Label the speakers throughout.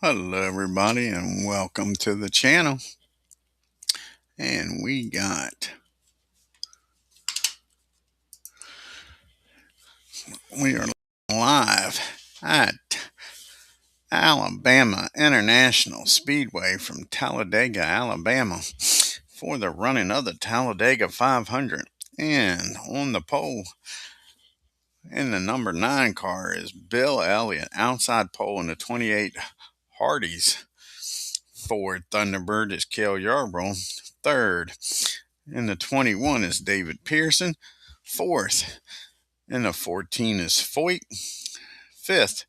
Speaker 1: Hello everybody and welcome to the channel. And we are live at Alabama International Speedway from Talladega, Alabama for the running of the Talladega 500. And on the pole in the number 9 car is Bill Elliott, outside pole in the 28 Hardee's. Fourth Thunderbird is Cale Yarborough. Third in the 21 is David Pearson. Fourth in the 14 is Foyt. Fifth,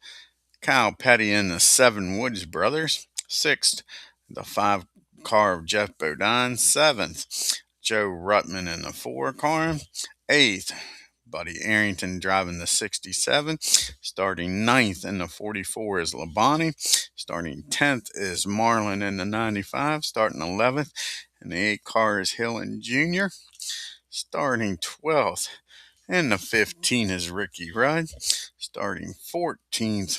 Speaker 1: Kyle Petty and the 7 Woods brothers. Sixth, the 5 car of Jeff Bodine. Seventh, Joe Ruttman in the 4 car. Eighth, Buddy Arrington driving the 67. Starting ninth in the 44 is Labonte. Starting 10th is Marlin in the 95. Starting 11th in the 8 car is Hill and Jr. Starting 12th in the 15 is Ricky Rudd. Starting 13th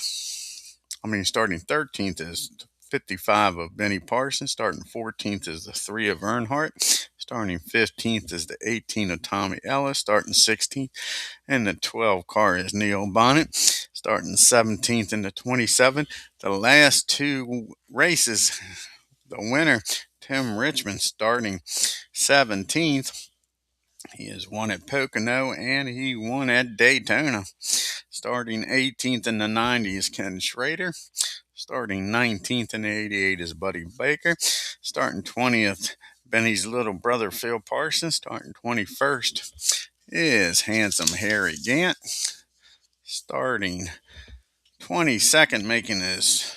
Speaker 1: is 55 of Benny Parsons. Starting 14th is the 3 of Earnhardt. Starting 15th is the 18 of Tommy Ellis. Starting 16th and the 12 car is Neil Bonnet. Starting 17th in the 27. The last 2 races, the winner, Tim Richmond, starting 17th. He has won at Pocono and he won at Daytona. Starting 18th in the 90 is Ken Schrader. Starting 19th in the 88 is Buddy Baker. Starting 20th, Benny's little brother Phil Parsons. Starting 21st is Handsome Harry Gant. Starting 22nd, making his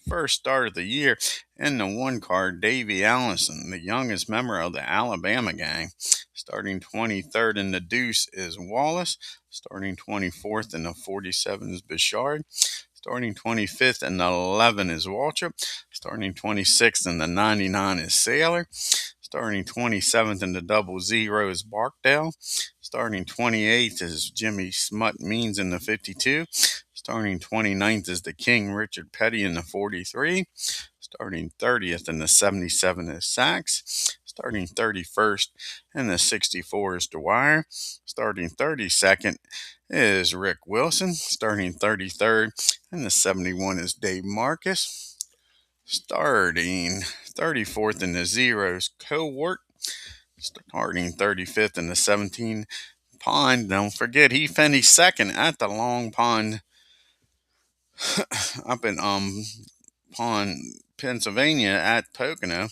Speaker 1: first start of the year in the 1 car, Davey Allison, the youngest member of the Alabama gang. Starting 23rd in the Deuce is Wallace. Starting 24th in the 47 is Bouchard. Starting 25th in the 11 is Waltrip. Starting 26th in the 99 is Sailor. Starting 27th in the 00 is Barkdale. Starting 28th is Jimmy Smut Means in the 52. Starting 29th is the King Richard Petty in the 43. Starting 30th in the 77 is Sachs. Starting 31st in the 64 is Dwyer. Starting 32nd is Rick Wilson. Starting 33rd in the 71 is Dave Marcus. Starting 34th in the zeros, Cowart. Starting 35th in the 17 Pond. Don't forget, he finished second at the Long Pond up in Pond, Pennsylvania at Pocono.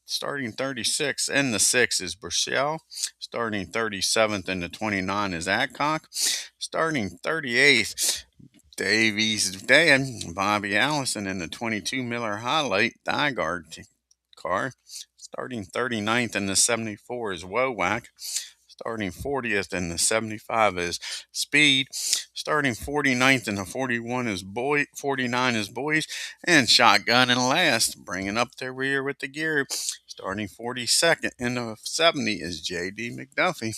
Speaker 1: Starting 36th in the 6 is Burchell. Starting 37th in the 29 is Adcock. Starting 38th, Davies' dad, Bobby Allison, in the 22 Miller Highlight Nygaard car. Starting 39th in the 74 is Wowak. Starting 40th in the 75 is Speed. Starting 49th in the 41 is 49 is Boys. And Shotgun in last, bringing up the rear with the gear. Starting 42nd in the 70 is J.D. McDuffie.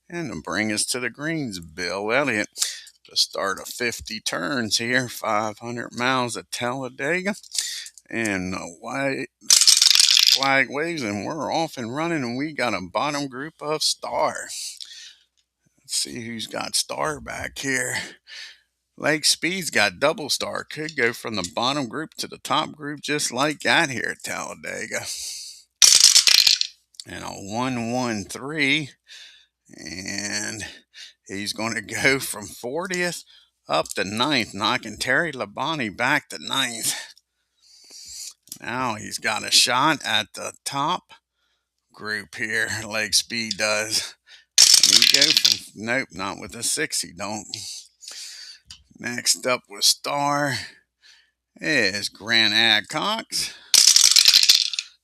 Speaker 1: And to bring us to the greens, Bill Elliott. The start of 50 turns here, 500 miles at Talladega. And the white flag waves, and we're off and running, and we got a bottom group of Star. Let's see who's got Star back here. Lake Speed's got double Star. Could go from the bottom group to the top group just like that here at Talladega. And a 1-1-3. And he's going to go from 40th up to 9th, knocking Terry Labonte back to 9th. Now he's got a shot at the top group here. Lake Speed does. And he goes from, nope, not with a 6, he don't. Next up with Star is Grant Adcox.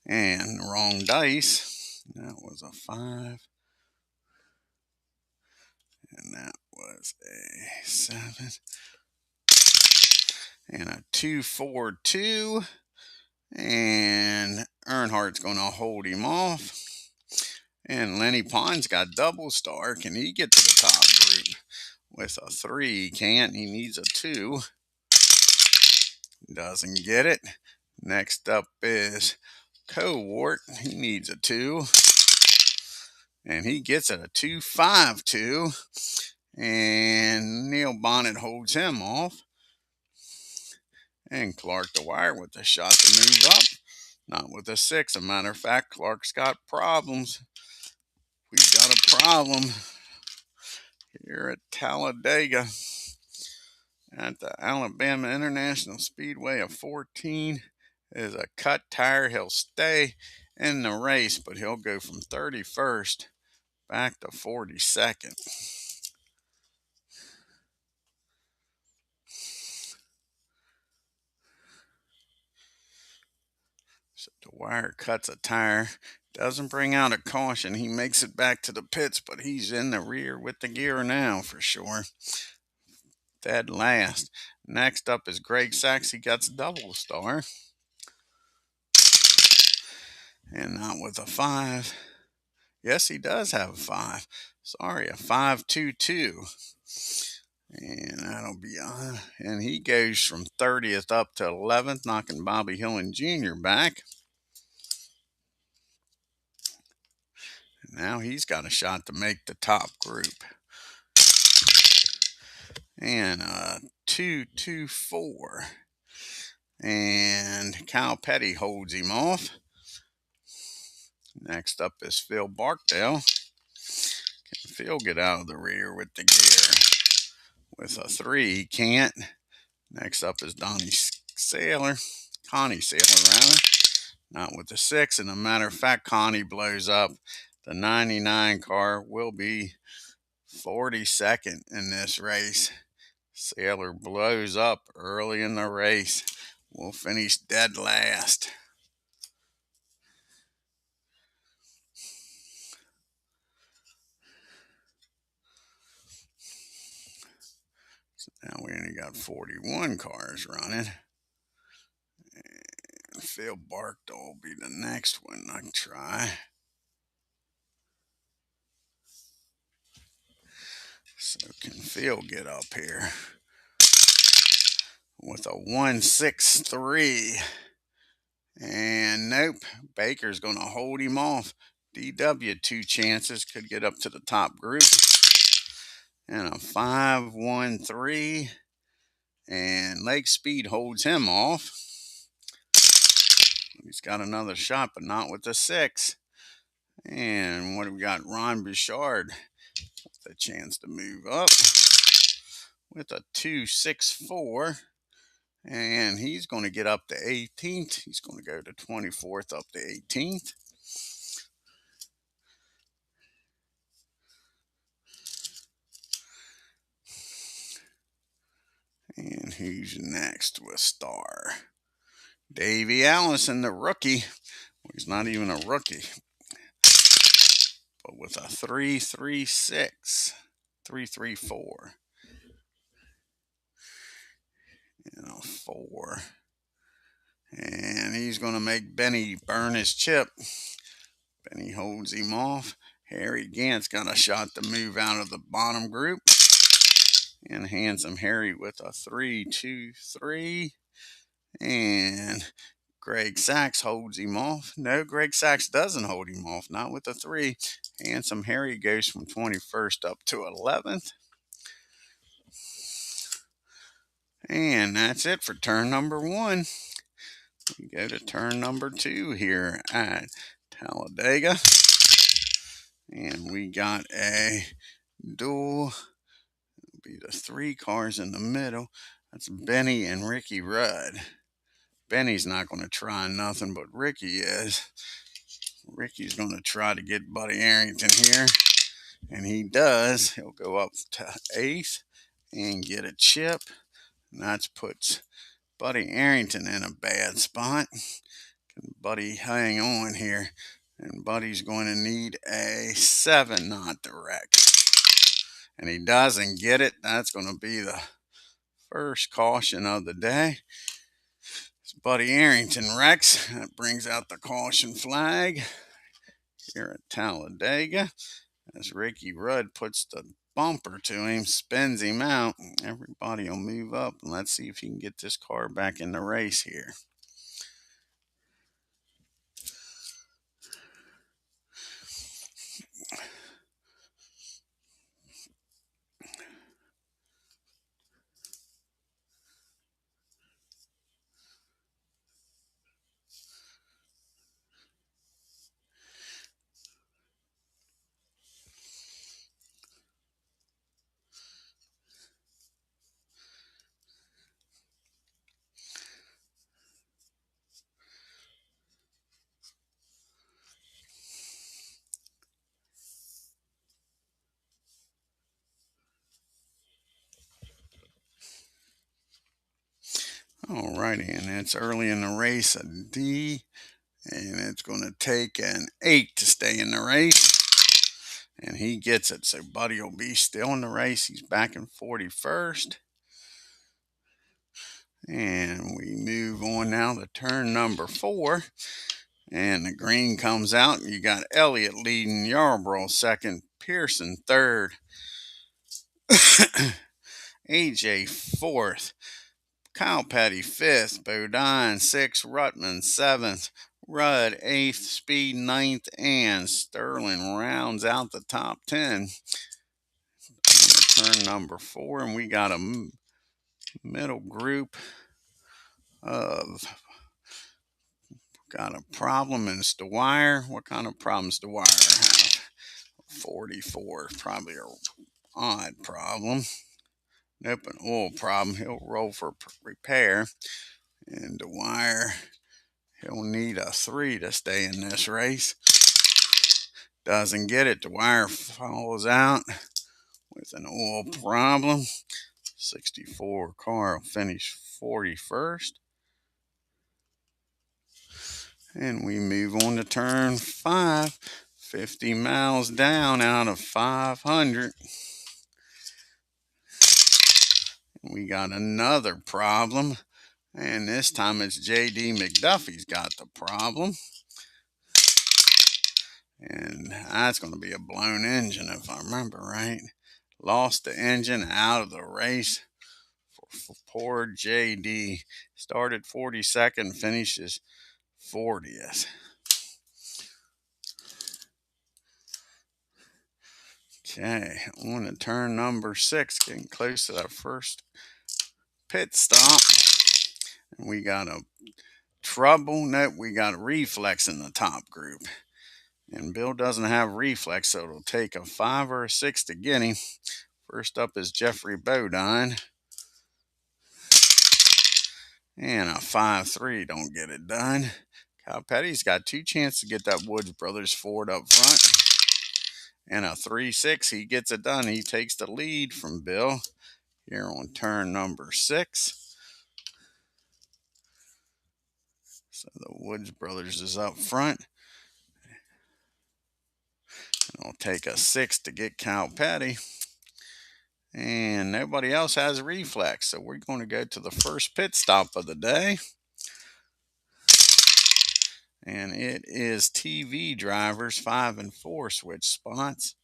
Speaker 1: And wrong dice. That was a 5. And that was a 7. And a 2-4-2. And Earnhardt's going to hold him off. And Lenny Pond's got double Star. Can he get to the top group? With a 3, he can't. He needs a 2. Doesn't get it. Next up is Cowart. He needs a 2. And he gets it, a 2.52. And Neil Bonnet holds him off. And Clark Dwyer with a shot to move up. Not with a 6. As a matter of fact, Clark's got problems. We've got a problem here at Talladega at the Alabama International Speedway. Of 14 is a cut tire. He'll stay in the race, but he'll go from 31st back to 42nd. So Dwyer cuts a tire, doesn't bring out a caution. He makes it back to the pits, but he's in the rear with the gear now for sure. Dead last. Next up is Greg Sachs. He gets double star. And not with a 5. Yes, he does have a 5. Sorry, a 5.22. And that'll be on. And he goes from 30th up to 11th, knocking Bobby Hillin Jr. back. And now he's got a shot to make the top group. And 2.24. And Kyle Petty holds him off. Next up is Phil Barkdale. Can Phil get out of the rear with the gear? With a 3, he can't. Next up is Connie Saylor, rather. Not with the 6. And a matter of fact, Connie blows up. The 99 car will be 42nd in this race. Saylor blows up early in the race. We'll finish dead last. So now we only got 41 cars running. And Phil Barkdale will be the next one I can try. So can Phil get up here with a 1.63? And nope, Baker's going to hold him off. DW 2 chances, could get up to the top group. And a 5.13. And Lake Speed holds him off. He's got another shot, but not with the 6. And what do we got? Ron Bouchard with a chance to move up with a 2.64. And he's going to get up to 18th. He's going to go to 24th up to 18th. And who's next with star? Davey Allison, the rookie. Well, he's not even a rookie. But with a 3.36, 3.34. And a 4. And he's going to make Benny burn his chip. Benny holds him off. Harry Gant's got a shot to move out of the bottom group. And Handsome Harry with a 3.23. And Greg Sachs holds him off. No, Greg Sachs doesn't hold him off. Not with a 3. Handsome Harry goes from 21st up to 11th. And that's it for turn number 1. We go to turn number 2 here at Talladega. And we got a duel. It'll be the 3 cars in the middle. That's Benny and Ricky Rudd. Benny's not going to try nothing, but Ricky is. Ricky's going to try to get Buddy Arrington here. And he does. He'll go up to 8th and get a chip. And that puts Buddy Arrington in a bad spot. Can Buddy hang on here? And Buddy's going to need a 7 not to wreck. And he doesn't get it. That's going to be the first caution of the day. It's Buddy Arrington wrecks. That brings out the caution flag here at Talladega. As Ricky Rudd puts the bumper to him, spins him out. Everybody will move up. And let's see if he can get this car back in the race here. Alrighty, and it's early in the race, a D, and it's going to take an 8 to stay in the race. And he gets it, so Buddy will be still in the race. He's back in 41st. And we move on now to turn number 4. And the green comes out, and you got Elliott leading, Yarborough second, Pearson third, AJ fourth, Kyle Petty fifth, Bodine sixth, Rutman seventh, Rudd eighth, Speed ninth, and Sterling rounds out the top 10. Turn number 4, and we got a middle group of got a problem, and it's Dwyer. What kind of problems Dwyer have? 44, probably an odd problem. Nope, an oil problem. He'll roll for repair. And Dwyer, he'll need a 3 to stay in this race. Doesn't get it. Dwyer falls out with an oil problem. 64 car will finish 41st. And we move on to turn 5, 50 miles down out of 500. We got another problem, and this time it's J.D. McDuffie's got the problem. And that's going to be a blown engine if I remember right. Lost the engine out of the race for poor J.D. Started 42nd, finishes 40th. Okay, on to turn number 6, getting close to that first pit stop. And we got a trouble. Nope, we got a reflex in the top group. And Bill doesn't have reflex, so it'll take a 5 or a 6 to get him. First up is Jeffrey Bodine. And a 5-3 don't get it done. Kyle Petty's got 2 chances to get that Woods Brothers Ford up front. And a 3-6, he gets it done. He takes the lead from Bill here on turn number 6. So the Woods Brothers is up front. And it'll take a 6 to get Kyle Petty. And nobody else has a reflex. So we're going to go to the first pit stop of the day. And it is TV drivers 5 and 4 switch spots.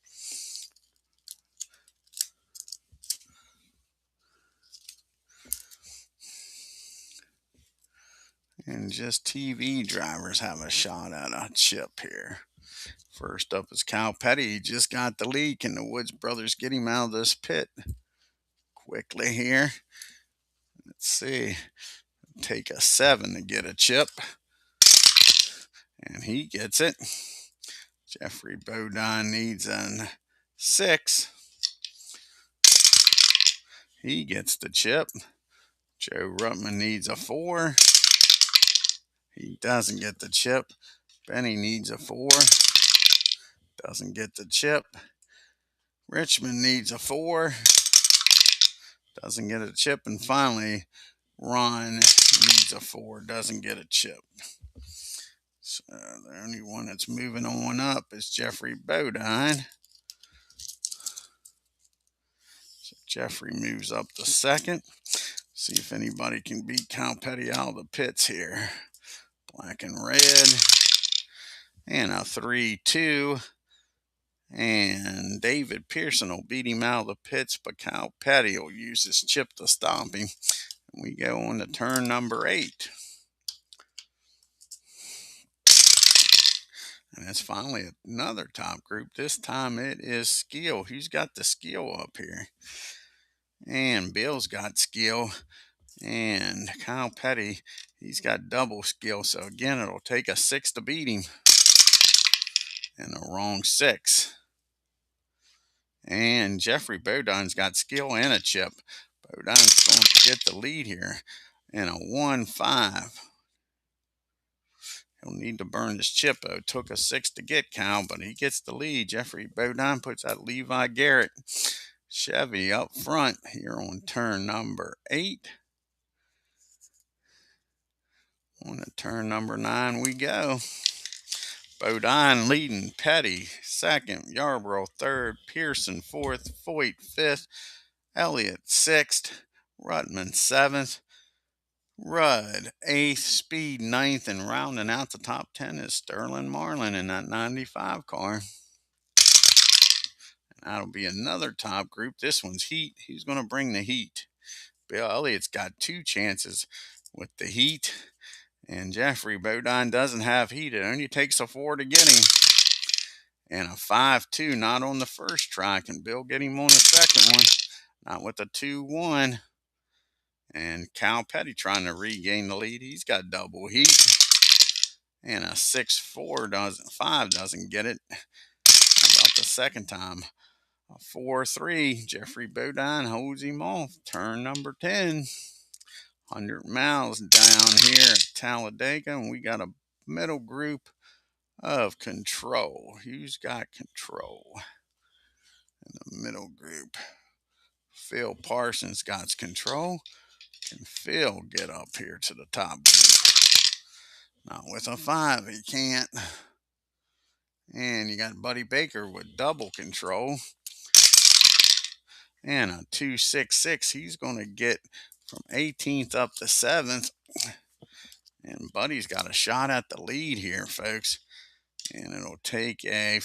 Speaker 1: And just TV drivers have a shot at a chip here. First up is Kyle Petty. He just got the lead. Can the Woods Brothers get him out of this pit quickly here? Let's see. Take a 7 to get a chip. And he gets it. Jeffrey Bodine needs a 6. He gets the chip. Joe Rutman needs a 4. He doesn't get the chip. Benny needs a 4. Doesn't get the chip. Richmond needs a 4. Doesn't get a chip. And finally, Ron needs a 4. Doesn't get a chip. So the only one that's moving on up is Jeffrey Bodine. So Jeffrey moves up to second. See if anybody can beat Kyle Petty out of the pits here. Black and red. And a 3-2. And David Pearson will beat him out of the pits, but Kyle Petty will use his chip to stop him. And we go on to turn number 8. And it's finally another top group. This time it is skill. He's got the skill up here. And Bill's got skill. And Kyle Petty, he's got double skill. So again, it'll take a 6 to beat him. And a wrong 6. And Jeffrey Bodine's got skill and a chip. Bodine's going to get the lead here. And a 1-5. He'll need to burn his chip, though. It took a 6 to get Cal, but he gets the lead. Jeffrey Bodine puts out Levi Garrett. Chevy up front here on turn number 8. On to turn number 9 we go. Bodine leading, Petty second, Yarborough third, Pearson fourth, Foyt fifth, Elliott sixth, Rutman seventh, Rudd eighth, Speed ninth, and rounding out the top 10 is Sterling Marlin in that 95 car. That'll be another top group. This one's heat. Who's going to bring the heat? Bill Elliott's got 2 chances with the heat, and Jeffrey Bodine doesn't have heat. It only takes a 4 to get him. And a 5-2, not on the first try. Can Bill get him on the second one? Not with a 2-1. And Cal Petty trying to regain the lead. He's got double heat. And a 6-4 doesn't get it. How about the second time? A 4-3. Jeffrey Bodine holds him off. Turn number 10. 100 miles down here at Talladega. And we got a middle group of control. Who's got control in the middle group? Phil Parsons got control. Can Phil get up here to the top group? Not with a 5, he can't. And you got Buddy Baker with double control. And a 2-6-6. He's going to get from 18th up to 7th. And Buddy's got a shot at the lead here, folks. And it'll take a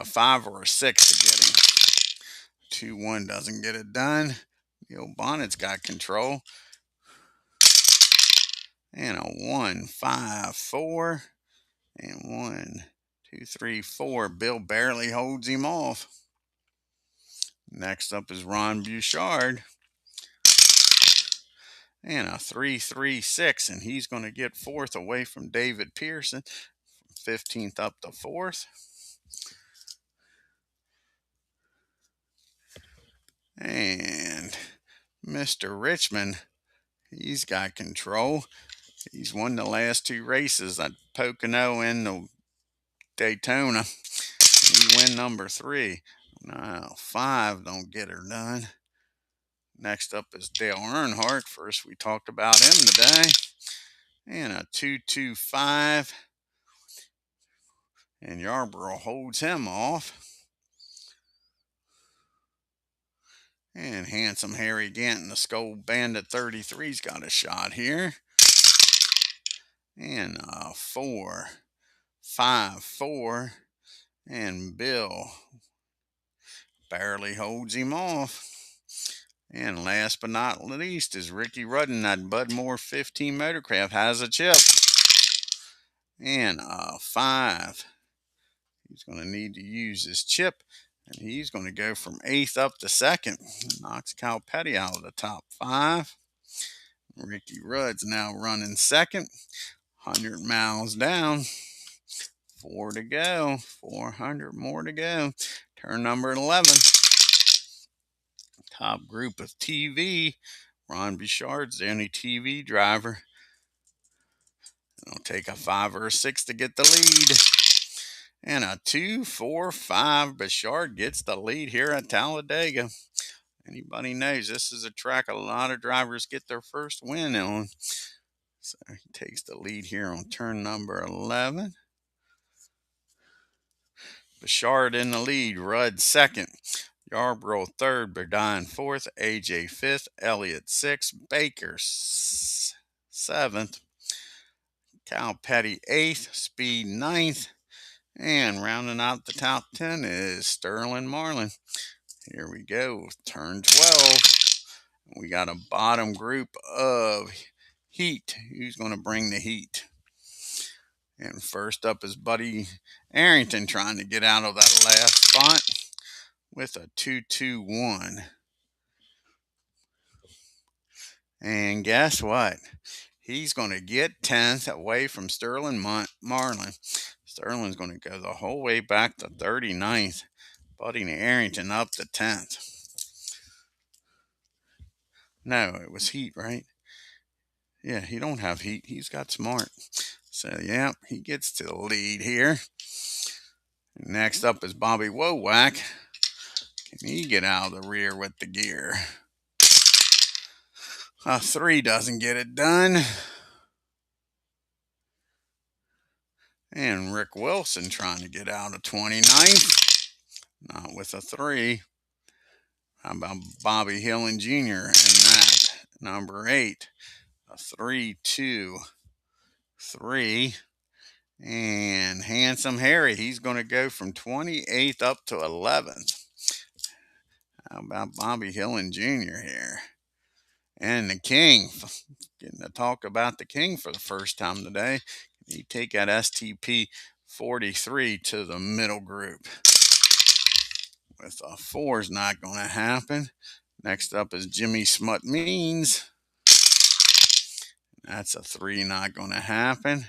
Speaker 1: 5 or a 6 to get him. 2-1 doesn't get it done. Neil Bonnet's got control. And a 1-5-4. And 1, 2, 3, 4. Bill barely holds him off. Next up is Ron Bouchard. And a 3-3-6. And he's going to get 4th away from David Pearson. 15th up to 4th. And Mr. Richmond, he's got control. He's won the last 2 races at Pocono and the Daytona. And he win number 3. No, 5 don't get her done. Next up is Dale Earnhardt. First, we talked about him today. And a 2-2-5. And Yarborough holds him off. And handsome Harry Ganton, the Skull Bandit 33's got a shot here. And a 4-5-4. And Bill barely holds him off. And last but not least is Ricky Rudden. That Bud Moore 15 Motorcraft has a chip. And a 5. He's going to need to use his chip. And he's going to go from 8th up to 2nd. Knocks Cal Petty out of the top 5. Ricky Rudd's now running 2nd. 100 miles down. 4 to go. 400 more to go. Turn number 11. Top group of TV. Ron Bouchard's the only TV driver. It'll take a 5 or a 6 to get the lead. And a 2-4-5. Bouchard gets the lead here at Talladega. Anybody knows this is a track a lot of drivers get their first win on. So he takes the lead here on turn number 11. Bouchard in the lead. Rudd 2nd. Yarborough 3rd. Bodine 4th. AJ 5th. Elliott 6th. Baker 7th. Cal Petty 8th. Speed 9th. And rounding out the top 10 is Sterling Marlin. Here we go, turn 12. We got a bottom group of heat. Who's going to bring the heat? And first up is Buddy Arrington trying to get out of that last spot with a 2-2-1. And guess what? He's going to get 10th away from Sterling Marlin. Sterling's going to go the whole way back to 39th. Buddy Arrington up to 10th. No, it was heat, right? Yeah, he don't have heat. He's got smart. So, yeah, he gets to the lead here. Next up is Bobby Wowack. Can he get out of the rear with the gear? A 3 doesn't get it done. And Rick Wilson trying to get out of 29th. Not with a 3. How about Bobby Hillin Jr. and that? Number 8. A 3, 2, 3. And Handsome Harry, he's going to go from 28th up to 11th. How about Bobby Hillin Jr. here? And the King, getting to talk about the King for the first time today. You take that STP 43 to the middle group. With a 4 is not going to happen. Next up is Jimmy Smut Means. That's a 3, not going to happen.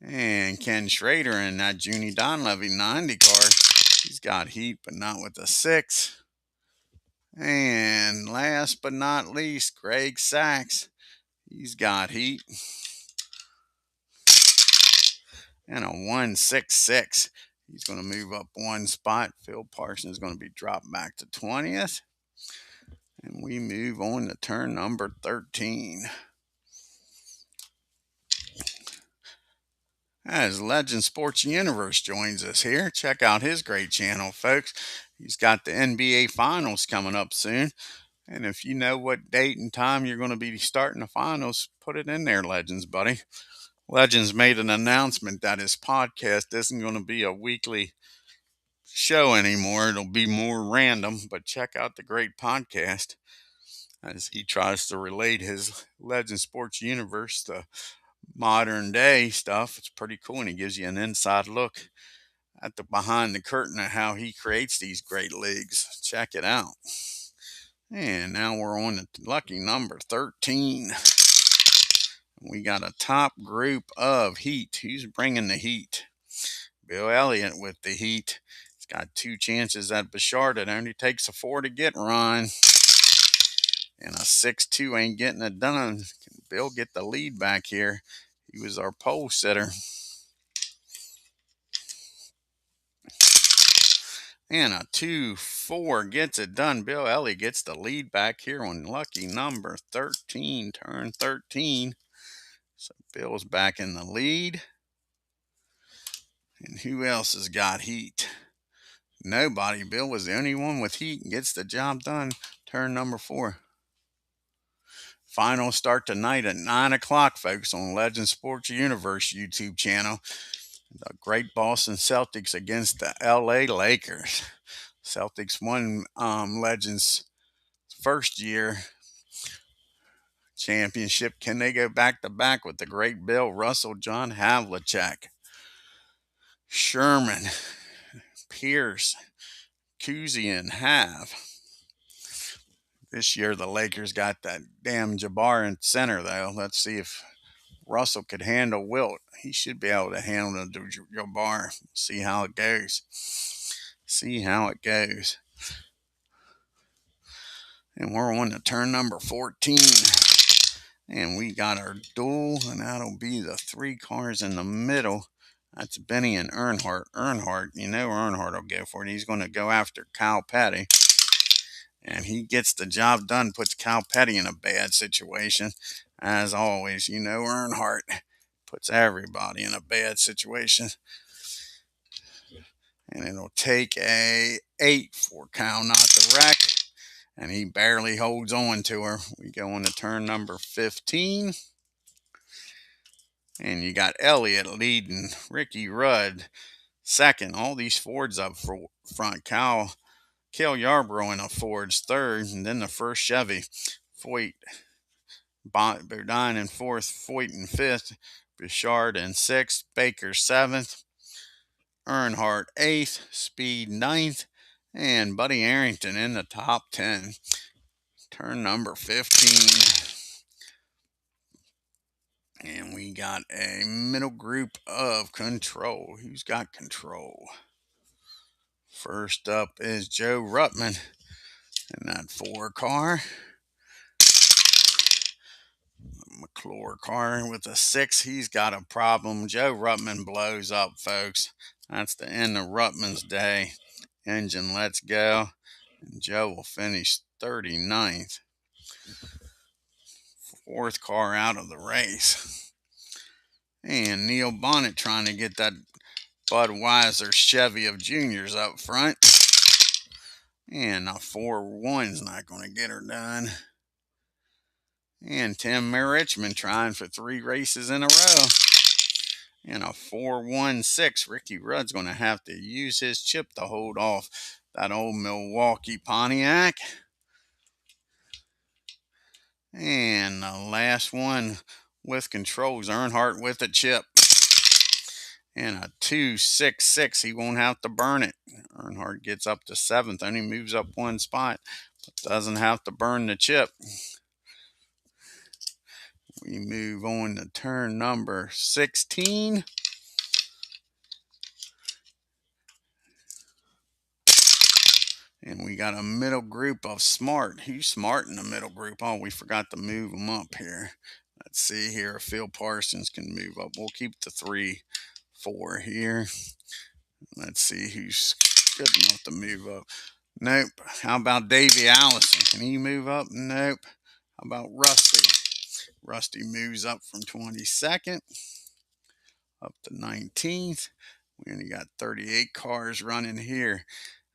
Speaker 1: And Ken Schrader in that Junie Donlevy 90 car. He's got heat, but not with a 6. And last but not least, Greg Sachs. He's got heat. And a 166. He's going to move up 1 spot. Phil Parsons is going to be dropped back to 20th. And we move on to turn number 13. As Legend Sports Universe joins us here, check out his great channel, folks. He's got the NBA Finals coming up soon. And if you know what date and time you're going to be starting the finals, put it in there, Legends, buddy. Legends made an announcement that his podcast isn't going to be a weekly show anymore. It'll be more random, but check out the great podcast as he tries to relate his Legend Sports Universe to modern day stuff. It's pretty cool, and he gives you an inside look at the behind the curtain of how he creates these great leagues. Check it out. And now we're on to lucky number 13. We got a top group of heat. Who's bringing the heat? Bill Elliott with the heat. He's got 2 chances at Bouchard. It only takes a 4 to get Ron. And a 6-2 ain't getting it done. Can Bill get the lead back here? He was our pole sitter. And a 2-4 gets it done. Bill Elliott gets the lead back here on lucky number 13, turn 13. So Bill's back in the lead. And who else has got heat? Nobody. Bill was the only one with heat and gets the job done. Turn number 4. Finals start tonight at 9 o'clock, folks, on Legend Sports Universe YouTube channel. The great Boston Celtics against the LA Lakers. Celtics won Legends' first year championship. Can they go back to back with the great Bill Russell, John Havlicek, Sherman, Pierce, Cousy, and Have? This year the Lakers got that damn Jabbar in center, though. Let's see if Russell could handle Wilt. He should be able to handle the Jabbar. See how it goes. See how it goes. And we're on to turn number 14. And we got our duel, and that'll be the 3 cars in the middle. That's Benny and Earnhardt. Earnhardt, you know Earnhardt will go for it. He's going to go after Kyle Petty. And he gets the job done, puts Kyle Petty in a bad situation. As always, you know Earnhardt puts everybody in a bad situation. And it'll take a 8 for Kyle not to wreck. And he barely holds on to her. We go on to turn number 15. And you got Elliott leading, Ricky Rudd second. All these Fords up front. Cale Yarborough in a Ford's third. And then the first Chevy. Foyt, Bodine in fourth. Foyt in fifth. Bouchard in sixth. Baker seventh. Earnhardt eighth. Speed ninth. And Buddy Arrington in the top 10. Turn number 15. And we got a middle group of control. Who's got control? First up is Joe Ruttman in that 4 car. McClure car with a 6. He's got a problem. Joe Ruttman blows up, folks. That's the end of Ruttman's day. Engine lets go. And Joe will finish 39th. 4th car out of the race. And Neil Bonnet trying to get that Budweiser Chevy of Juniors up front. And a 4-1's not going to get her done. And Tim Richmond trying for 3 races in a row. And a 4-1-6. Ricky Rudd's going to have to use his chip to hold off that old Milwaukee Pontiac. And the last one with controls, Earnhardt with a chip. And a 2-6-6. He won't have to burn it. Earnhardt gets up to 7th. Only moves up 1 spot. But doesn't have to burn the chip. We move on to turn number 16. And we got a middle group of Smart. Who's Smart in the middle group? Oh, we forgot to move them up here. Let's see here if Phil Parsons can move up. We'll keep the 3-4 here. Let's see who's good enough to move up. Nope. How about Davey Allison? Can he move up? Nope. How about Rusty? Rusty moves up from 22nd up to 19th. We only got 38 cars running here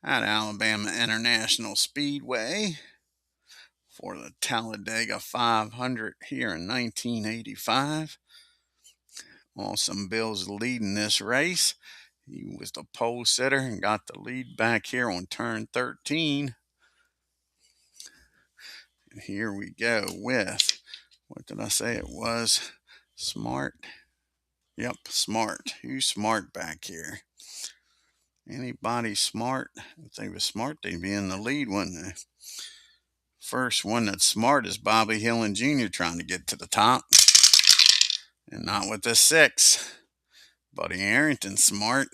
Speaker 1: at Alabama International Speedway for the Talladega 500 here in 1985. Awesome Bill's leading this race. He was the pole sitter and got the lead back here on turn 13. And here we go with, what did I say it was? Smart. Yep, Smart. Who's Smart back here? Anybody smart? If they was smart, they'd be in the lead, wouldn't they? First one that's smart is Bobby Hillin Jr. trying to get to the top. And not with the 6. Buddy Arrington's smart.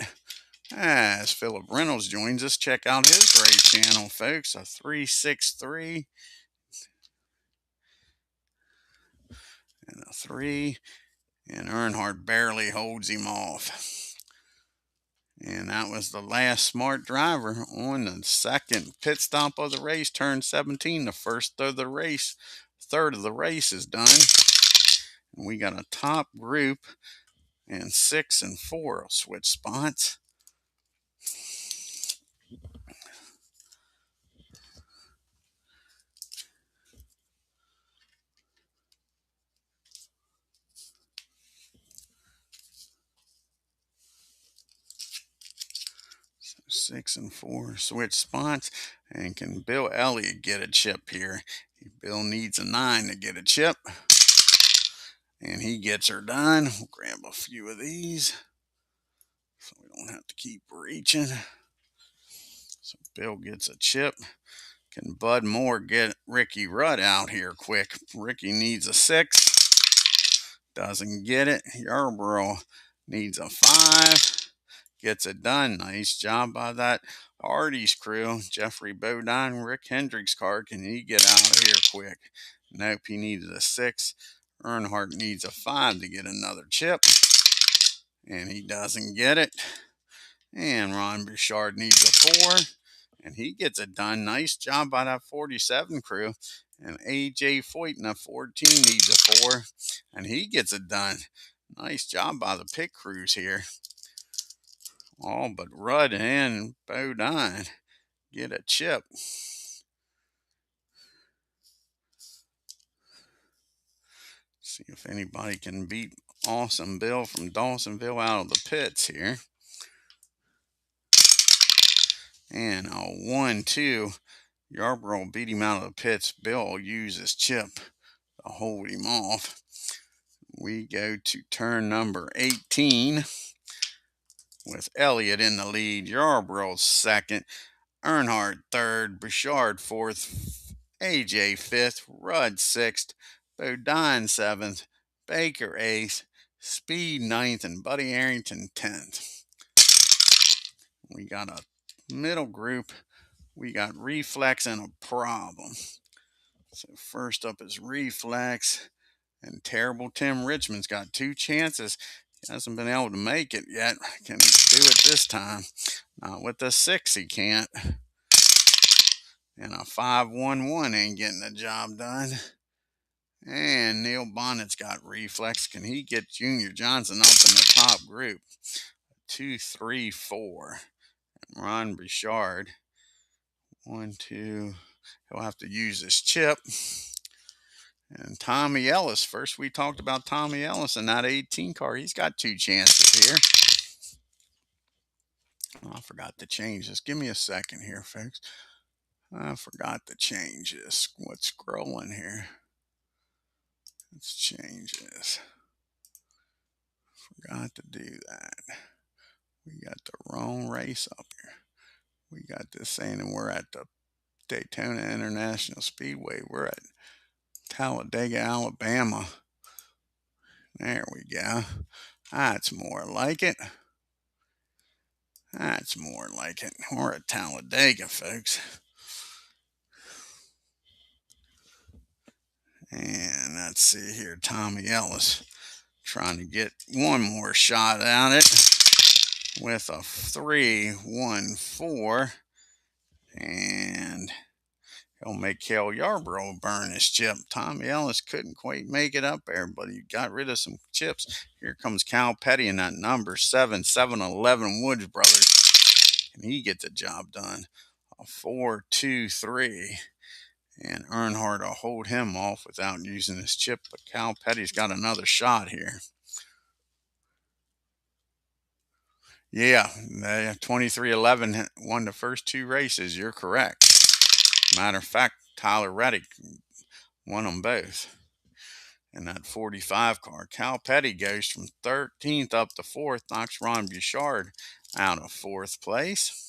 Speaker 1: As Philip Reynolds joins us, check out his great channel, folks. A 3-6-3. And a 3. And Earnhardt barely holds him off. And that was the last Smart driver on the second pit stop of the race, turn 17, the first of the race. Third of the race is done. And we got a top group, and 6 and 4 will switch spots. So 6 and 4 switch spots. And can Bill Elliott get a chip here? Bill needs a 9 to get a chip. And he gets her done. We'll grab a few of these so we don't have to keep reaching. So Bill gets a chip. Can Bud Moore get Ricky Rudd out here quick? Ricky needs a 6. Doesn't get it. Yarborough needs a 5. Gets it done. Nice job by that Hardy's crew. Jeffrey Bodine, Rick Hendrick's car. Can he get out of here quick? Nope, he needed a 6. Earnhardt needs a 5 to get another chip. And he doesn't get it. And Ron Bouchard needs a 4. And he gets it done. Nice job by that 47 crew. And A.J. Foyt in a 14 needs a 4. And he gets it done. Nice job by the pit crews here. All but Rudd and Bodine get a chip. See if anybody can beat Awesome Bill from Dawsonville out of the pits here. And a 1-2. Yarborough beat him out of the pits. Bill will use his chip to hold him off. We go to turn number 18 with Elliott in the lead. Yarborough second. Earnhardt third. Bouchard fourth. AJ fifth. Rudd sixth. Bodine seventh. Baker eighth. Speed ninth. And Buddy Arrington 10th. We got a middle group. We got Reflex and a problem. So first up is Reflex. And Terrible Tim Richmond's got 2 chances. He hasn't been able to make it yet. Can he do it this time? Not with the 6, he can't. And a 5-1-1 ain't getting the job done. And Neil Bonnet's got reflex. Can he get Junior Johnson up in the top group? 2, 3, 4. Ron Bouchard. 1, 2. He'll have to use his chip. And Tommy Ellis. First, we talked about Tommy Ellis in that 18 car. He's got 2 chances here. Oh, I forgot to change this. Give me a second here, folks. I forgot to change this. What's scrolling here? Let's change this. Forgot to do that. We got the wrong race up here. We got this saying we're at the Daytona International Speedway. We're at Talladega, Alabama. There we go. That's more like it. That's more like it. We're at Talladega, folks. And let's see here. Tommy Ellis trying to get one more shot at it with a 3, 1, 4. And he'll make Cale Yarborough burn his chip. Tommy Ellis couldn't quite make it up there, but he got rid of some chips. Here comes Cal Petty in that number 7, 7-11 Woods Brothers. Can he get the job done? A 4, 2, 3. And Earnhardt will hold him off without using his chip, but Cal Petty's got another shot here. Yeah, 23-11 won the first 2 races. You're correct. Matter of fact, Tyler Reddick won them both in that 45 car. Cal Petty goes from 13th up to 4th, knocks Ron Bouchard out of 4th place.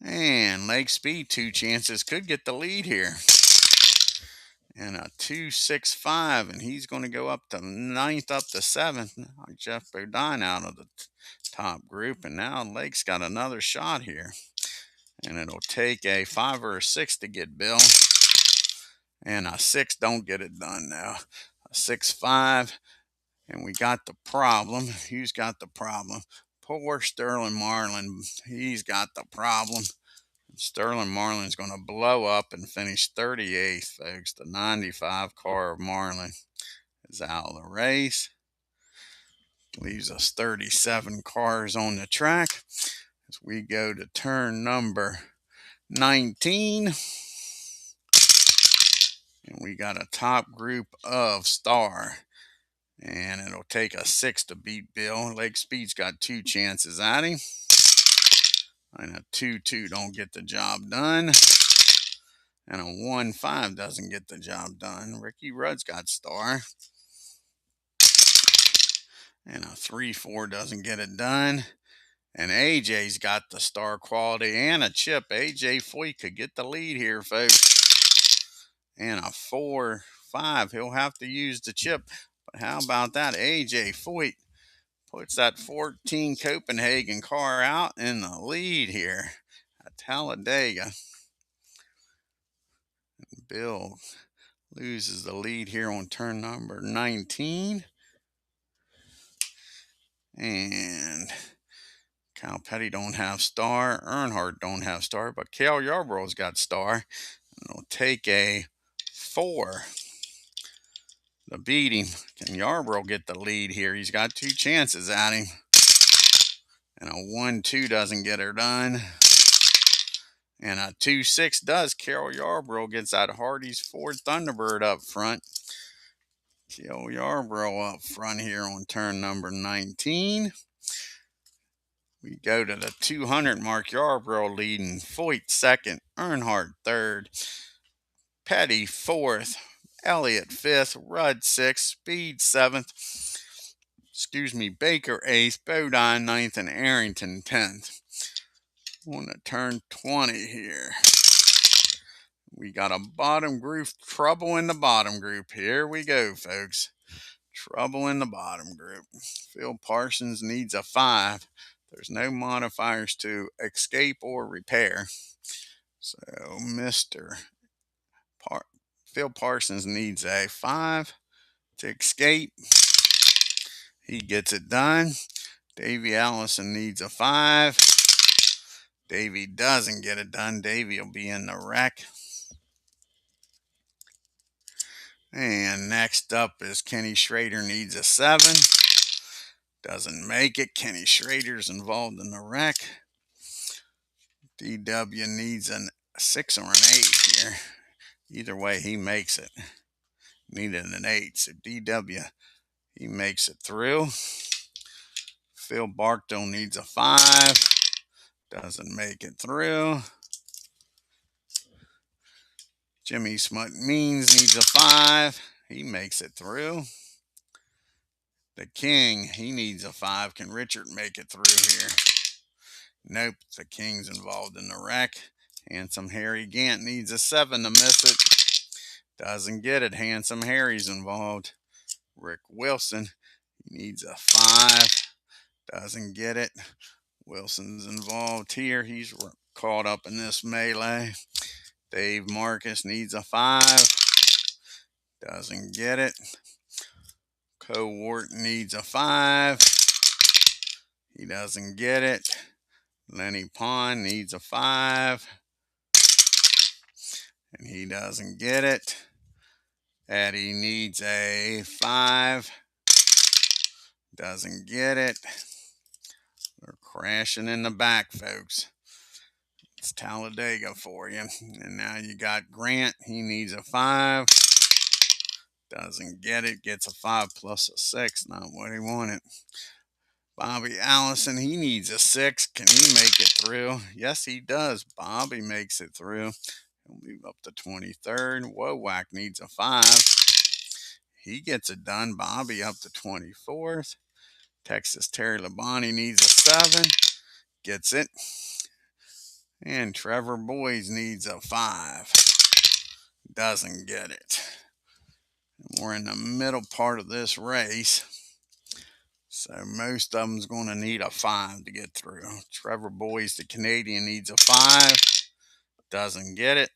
Speaker 1: And Lake Speed, 2 chances, could get the lead here. And a 2.65, and he's going to go up to 9th, up to 7th. Knock Jeff Bodine out of the top group, and now Lake's got another shot here. And it'll take a 5 or a 6 to get Bill. And a 6 don't get it done now. A 6.5, and we got the problem. Who's got the problem? Poor Sterling Marlin. He's got the problem. Sterling Marlin's going to blow up and finish 38th, folks. The 95 car of Marlin is out of the race. Leaves us 37 cars on the track as we go to turn number 19. And we got a top group of Star. And it'll take a 6 to beat Bill. Lake Speed's got 2 chances at him. And a 2-2 don't get the job done. And a 1-5 doesn't get the job done. Ricky Rudd's got Star. And a 3-4 doesn't get it done. And AJ's got the Star quality and a chip. AJ Foyt could get the lead here, folks. And a 4-5. He'll have to use the chip. But how about that? AJ Foyt puts that 14 Copenhagen car out in the lead here at Talladega. Bill loses the lead here on turn number 19. And Cal Petty don't have Star. Earnhardt don't have Star. But Cale Yarborough's got Star. And it'll take a 4 to beat him. Can Yarborough get the lead here? He's got 2 chances at him. And a 1-2 doesn't get her done. And a 2-6 does. Cale Yarborough gets that Hardy's Ford Thunderbird up front. Cale Yarborough up front here on turn number 19. We go to the 200 mark. Yarborough leading. Foyt second. Earnhardt third. Petty fourth. Elliott 5th, Rudd 6th, Speed 7th, Baker 8th, Bodine 9th, and Arrington 10th. On to turn 20 here. We got a bottom group, trouble in the bottom group. Here we go, folks. Trouble in the bottom group. Phil Parsons needs a 5. There's no modifiers to escape or repair. So Phil Parsons needs a 5 to escape. He gets it done. Davey Allison needs a 5. Davey doesn't get it done. Davey will be in the wreck. And next up is Kenny Schrader needs a 7. Doesn't make it. Kenny Schrader's involved in the wreck. DW needs a 6 or an 8 here. Either way, he makes it. Needed an 8. So DW, he makes it through. Phil Barkdale needs a 5. Doesn't make it through. Jimmy Smut Means needs a 5. He makes it through. The King, he needs a 5. Can Richard make it through here? Nope, the King's involved in the wreck. Handsome Harry Gant needs a 7 to miss it. Doesn't get it. Handsome Harry's involved. Rick Wilson, he needs a 5. Doesn't get it. Wilson's involved here. He's caught up in this melee. Dave Marcus needs a 5. Doesn't get it. Co Wharton needs a 5. He doesn't get it. Lenny Pond needs a 5. And he doesn't get it. Eddie needs a 5. Doesn't get it. They're crashing in the back, folks. It's Talladega for you. And now you got Grant. He needs a 5. Doesn't get it. Gets a 5 plus a 6. Not what he wanted. Bobby Allison, he needs a 6. Can he make it through? Yes, he does. Bobby makes it through. He'll move up to 23rd. Wowak needs a 5. He gets it done. Bobby up to 24th. Texas Terry Labonte needs a 7. Gets it. And Trevor Boys needs a 5. Doesn't get it. We're in the middle part of this race. So most of them's going to need a 5 to get through. Trevor Boys, the Canadian, needs a 5. Doesn't get it.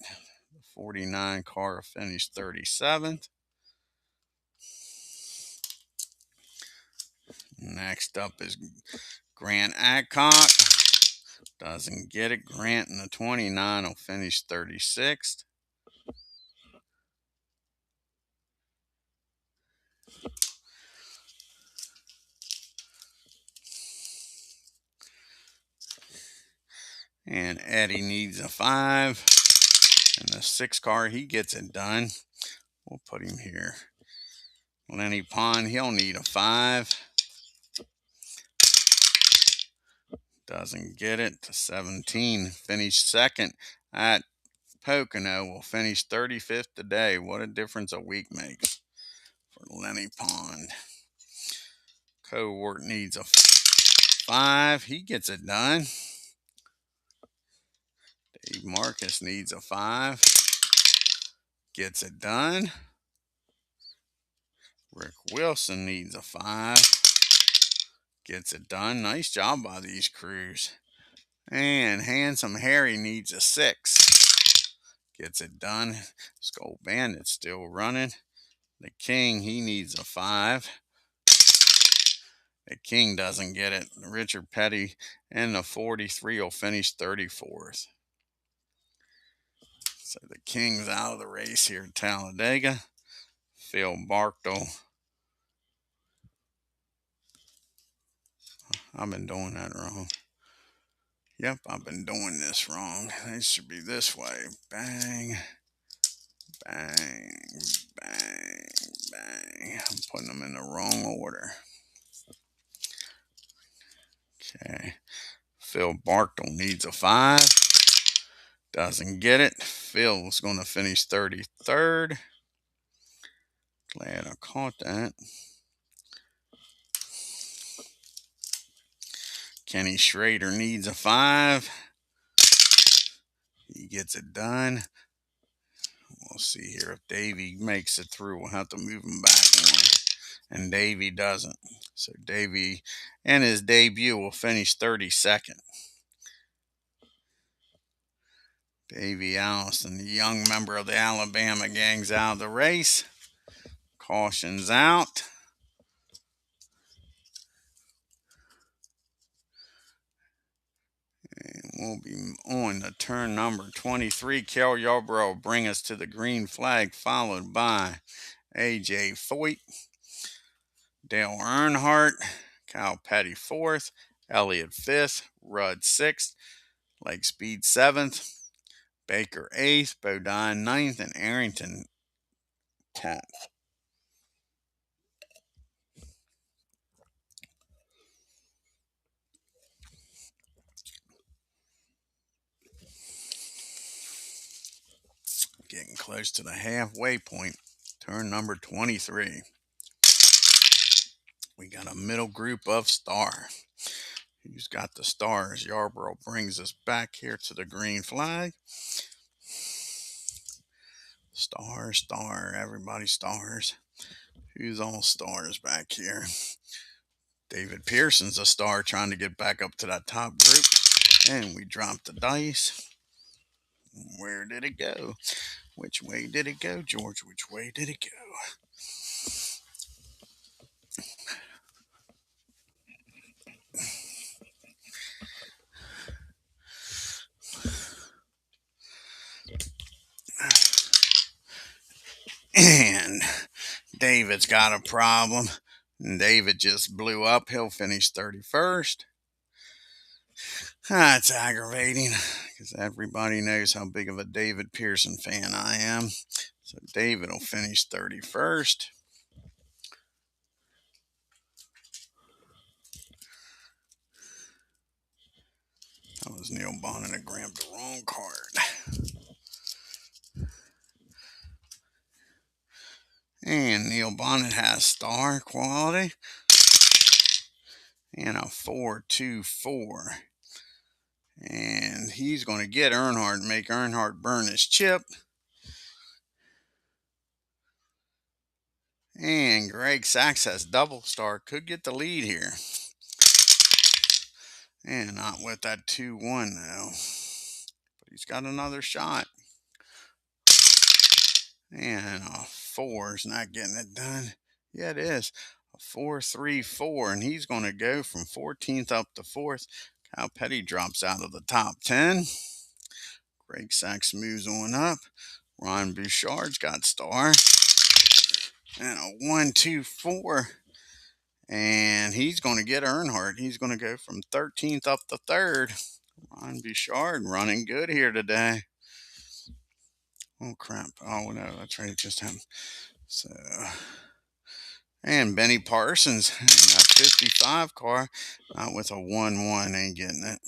Speaker 1: The 49 car finished 37th. Next up is Grant Adcock. Doesn't get it. Grant in the 29 will finish 36th. And Eddie needs a 5. And the 6 car, he gets it done. We'll put him here. Lenny Pond, he'll need a 5. Doesn't get it. To 17. Finished second at Pocono. Will finish 35th today. What a difference a week makes for Lenny Pond. Cowart needs a 5. He gets it done. Dave Marcus needs a 5. Gets it done. Rick Wilson needs a 5. Gets it done. Nice job by these crews. And Handsome Harry needs a 6. Gets it done. Skull Bandit's still running. The King, he needs a 5. The King doesn't get it. Richard Petty and the 43 will finish 34th. So the King's out of the race here at Talladega. Phil Barkdale. I've been doing that wrong. Yep, I've been doing this wrong. It should be this way. Bang, bang, bang, bang. I'm putting them in the wrong order. Okay. Phil Barkdale needs a 5. Doesn't get it. Phil's going to finish 33rd. Glad I caught that. Kenny Schrader needs a 5. He gets it done. We'll see here if Davey makes it through. We'll have to move him back one. And Davey doesn't. So Davey and his debut will finish 32nd. Davey Allison, the young member of the Alabama gang's out of the race. Caution's out. And we'll be on to turn number 23. Kel Yarborough will bring us to the green flag, followed by A.J. Foyt, Dale Earnhardt, Kyle Petty 4th, Elliott 5th, Rudd 6th, Lake Speed 7th, Baker 8th, Bodine 9th, and Arrington 10th. Getting close to the halfway point. Turn number 23. We got a middle group of star. Who's got the stars? Yarborough brings us back here to the green flag. Star, star, everybody stars. Who's all stars back here? David Pearson's a star trying to get back up to that top group. And we dropped the dice. Where did it go? Which way did it go, George? Which way did it go? And David's got a problem. David just blew up. He'll finish 31st. That's aggravating because everybody knows how big of a David Pearson fan I am. So David will finish 31st. That was Neil Bonnet. I grabbed the wrong card. And Neil Bonnet has star quality. And a 4-2-4. And he's going to get Earnhardt and make Earnhardt burn his chip. And Greg Sachs has double star. Could get the lead here. And not with that 2-1 though. But he's got another shot. And a 4 is not getting it done. Yeah, it is. A 4-3-4. And he's going to go from 14th up to 4th. Kyle Petty drops out of the top 10. Greg Sachs moves on up. Ron Bouchard's got star. And a 1-2-4. And he's going to get Earnhardt. He's going to go from 13th up to 3rd. Ron Bouchard running good here today. Oh, crap. Oh, no, that's right. It just happened. So, and Benny Parsons in that 55 car, not with a 1-1, ain't getting it.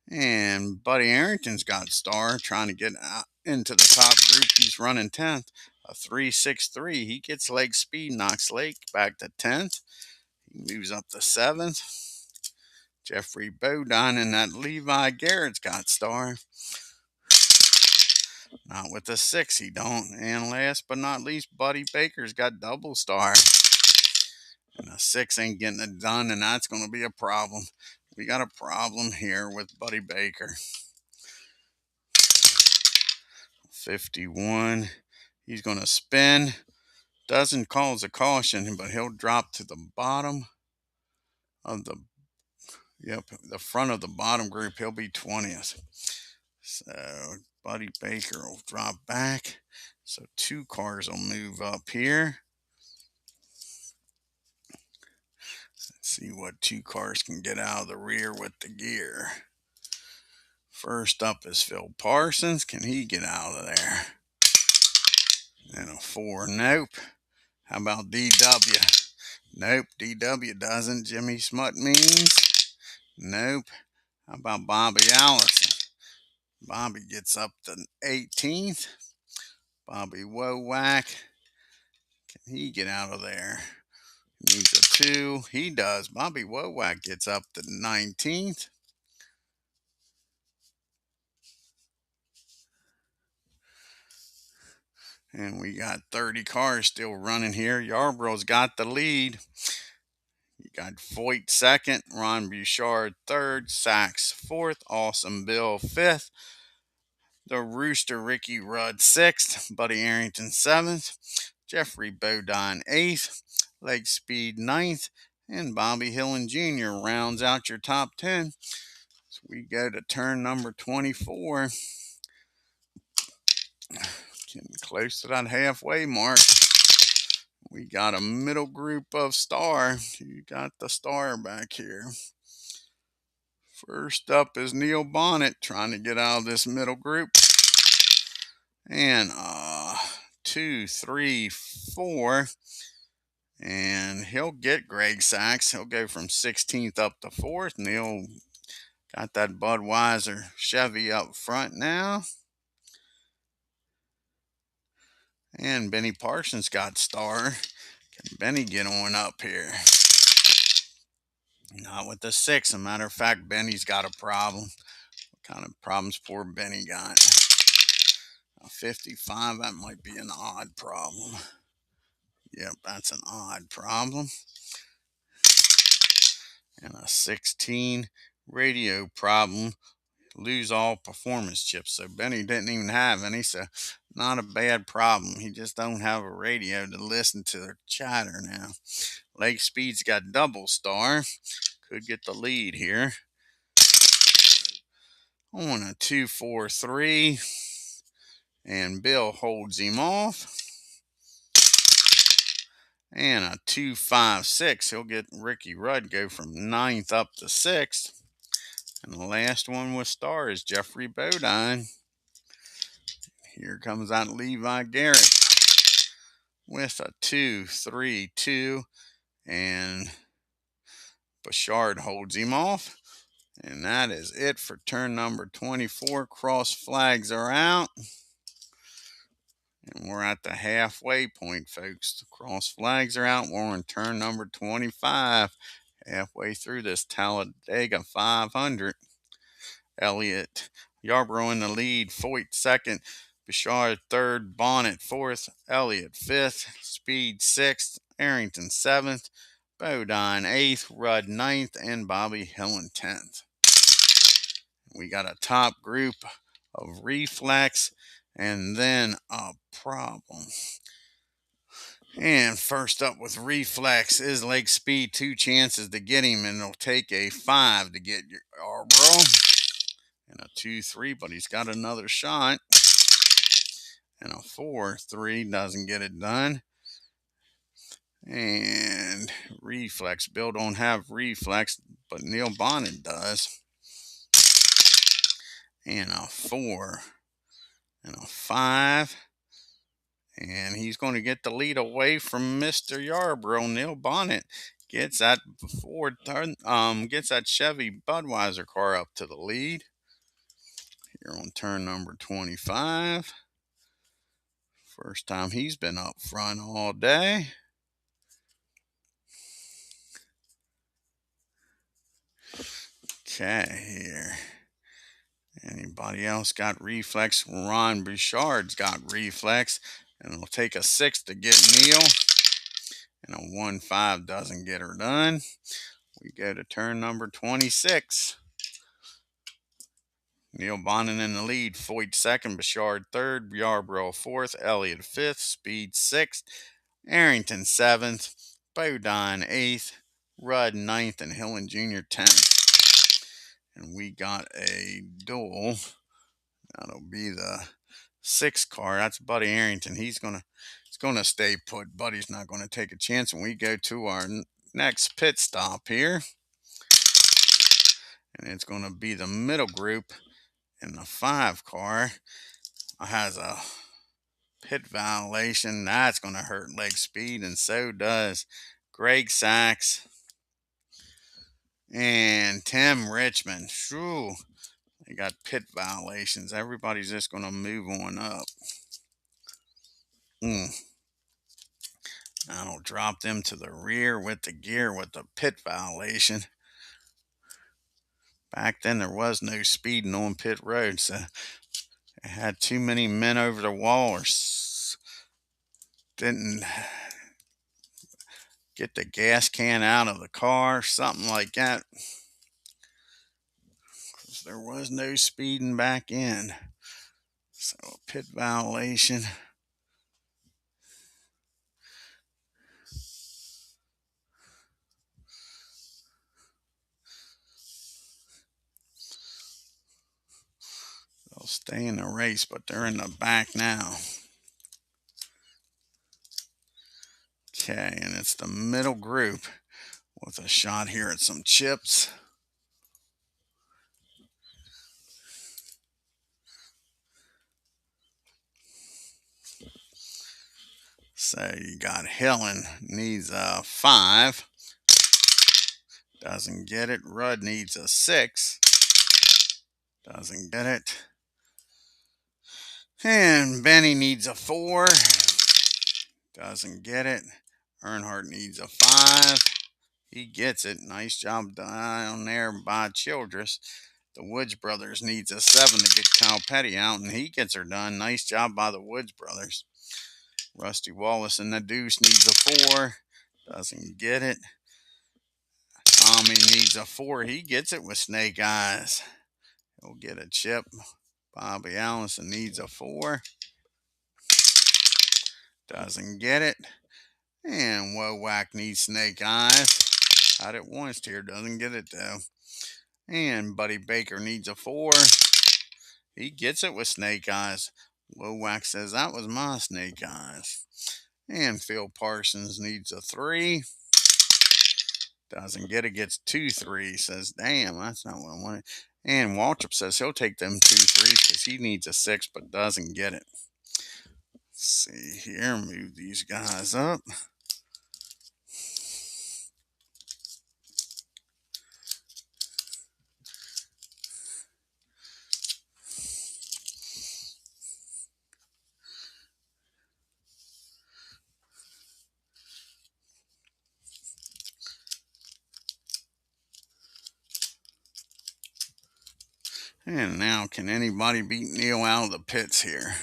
Speaker 1: And Buddy Arrington's got star, trying to get out into the top group. He's running 10th. A 3-6-3. He gets Lake Speed, knocks Lake back to 10th. He moves up to 7th. Jeffrey Bodine and that Levi Garrett's got star. Not with the 6, he don't. And last but not least, Buddy Baker's got double star. And a 6 ain't getting it done, and that's going to be a problem. We got a problem here with Buddy Baker. 51. He's going to spin. Doesn't cause a caution, but he'll drop to the bottom of the front of the bottom group. He'll be 20th. So Buddy Baker will drop back. So 2 cars will move up here. Let's see what 2 cars can get out of the rear with the gear. First up is Phil Parsons. Can he get out of there? And a 4. Nope. How about DW? Nope. DW doesn't. Jimmy Smut means. Nope. How about Bobby Allison? Bobby gets up to 18th. Bobby Wowak. Can he get out of there? He needs a 2. He does. Bobby Wowak gets up to 19th. And we got 30 cars still running here. Yarborough's got the lead. You got Foyt 2nd, Ron Bouchard 3rd, Sachs 4th, Awesome Bill 5th, the Rooster Ricky Rudd 6th, Buddy Arrington 7th, Jeffrey Bodine 8th, Lake Speed 9th, and Bobby Hillen Jr. rounds out your top 10. So we go to turn number 24. Getting close to that halfway mark. We got a middle group of Star. You got the Star back here. First up is Neil Bonnet trying to get out of this middle group. And 2, 3, 4. And he'll get Greg Sachs. He'll go from 16th up to 4th. Neil got that Budweiser Chevy up front now. And Benny Parsons got Star. Can Benny get on up here? Not with the 6. As a matter of fact, Benny's got a problem. What kind of problems poor Benny got? A 55, that might be an odd problem. Yep, that's an odd problem. And a 16 radio problem. Lose all performance chips. So Benny didn't even have any, so not a bad problem. He just don't have a radio to listen to their chatter now. Lake Speed's got double Star. Could get the lead here. On a 2, 4, 3. And Bill holds him off. And a 2, 5, 6. He'll get Ricky Rudd go from 9th up to 6th. And the last one with Star is Jeffrey Bodine. Here comes out Levi Garrett with a 2, 3, 2. And Bouchard holds him off. And that is it for turn number 24. Cross flags are out. And we're at the halfway point, folks. The cross flags are out. We're on turn number 25. Halfway through this Talladega 500. Elliott Yarborough in the lead. Foyt second. Bouchard third. Bonnet fourth. Elliott fifth. Speed sixth. Arrington seventh. Bodine eighth. Rudd ninth. And Bobby Hillin 10th. We got a top group of Reflex and then a problem. And first up with Reflex is Lake Speed. 2 chances to get him, and it'll take a 5 to get Yarborough. And a 2, 3, but he's got another shot. And a 4, 3 doesn't get it done. And Reflex. Bill don't have Reflex, but Neil Bonnet does. And a 4. And a 5. And he's going to get the lead away from Mr. Yarborough. Neil Bonnet gets that gets that Chevy Budweiser car up to the lead. Here on turn number 25. First time he's been up front all day. Okay, here. Anybody else got Reflex? Ron Bouchard's got Reflex. And it'll take a 6 to get Neil. And a 1, 5 doesn't get her done. We go to turn number 26. Neil Bonnet in the lead. Foyt second. Bouchard third. Yarborough fourth. Elliott fifth. Speed sixth. Arrington seventh. Bodine eighth. Rudd ninth. And Hillin Jr. 10th. And we got a duel. That'll be the 6th car. That's Buddy Arrington. He's gonna stay put. Buddy's not gonna take a chance. And we go to our next pit stop here. And it's gonna be the middle group in the 5 car. Has a pit violation. That's gonna hurt Lake Speed, and so does Greg Sachs and Tim Richmond. Shoo. They got pit violations. Everybody's just going to move on up. That'll drop them to the rear with the gear with the pit violation. Back then, there was no speeding on pit road, so they had too many men over the wall or didn't get the gas can out of the car, something like that. Because there was no speeding back in. So a pit violation. They'll stay in the race, but they're in the back now. Okay, and it's the middle group with a shot here at some chips. So you got Helen needs a 5. Doesn't get it. Rudd needs a 6. Doesn't get it. And Benny needs a 4. Doesn't get it. Earnhardt needs a 5. He gets it. Nice job down there by Childress. The Woods brothers needs a 7 to get Kyle Petty out, and he gets her done. Nice job by the Woods brothers. Rusty Wallace and the Deuce needs a 4. Doesn't get it. Tommy needs a 4. He gets it with Snake Eyes. He'll get a chip. Bobby Allison needs a 4. Doesn't get it. And Wowak needs Snake Eyes. Had it once here. Doesn't get it though. And Buddy Baker needs a 4. He gets it with Snake Eyes. Wowak says that was my Snake Eyes. And Phil Parsons needs a 3. Doesn't get it. Gets 2 3s. Says, damn, that's not what I wanted. And Waltrip says he'll take them 2 3s because he needs a 6 but doesn't get it. Let's see here. Move these guys up. And now, can anybody beat Neil out of the pits here?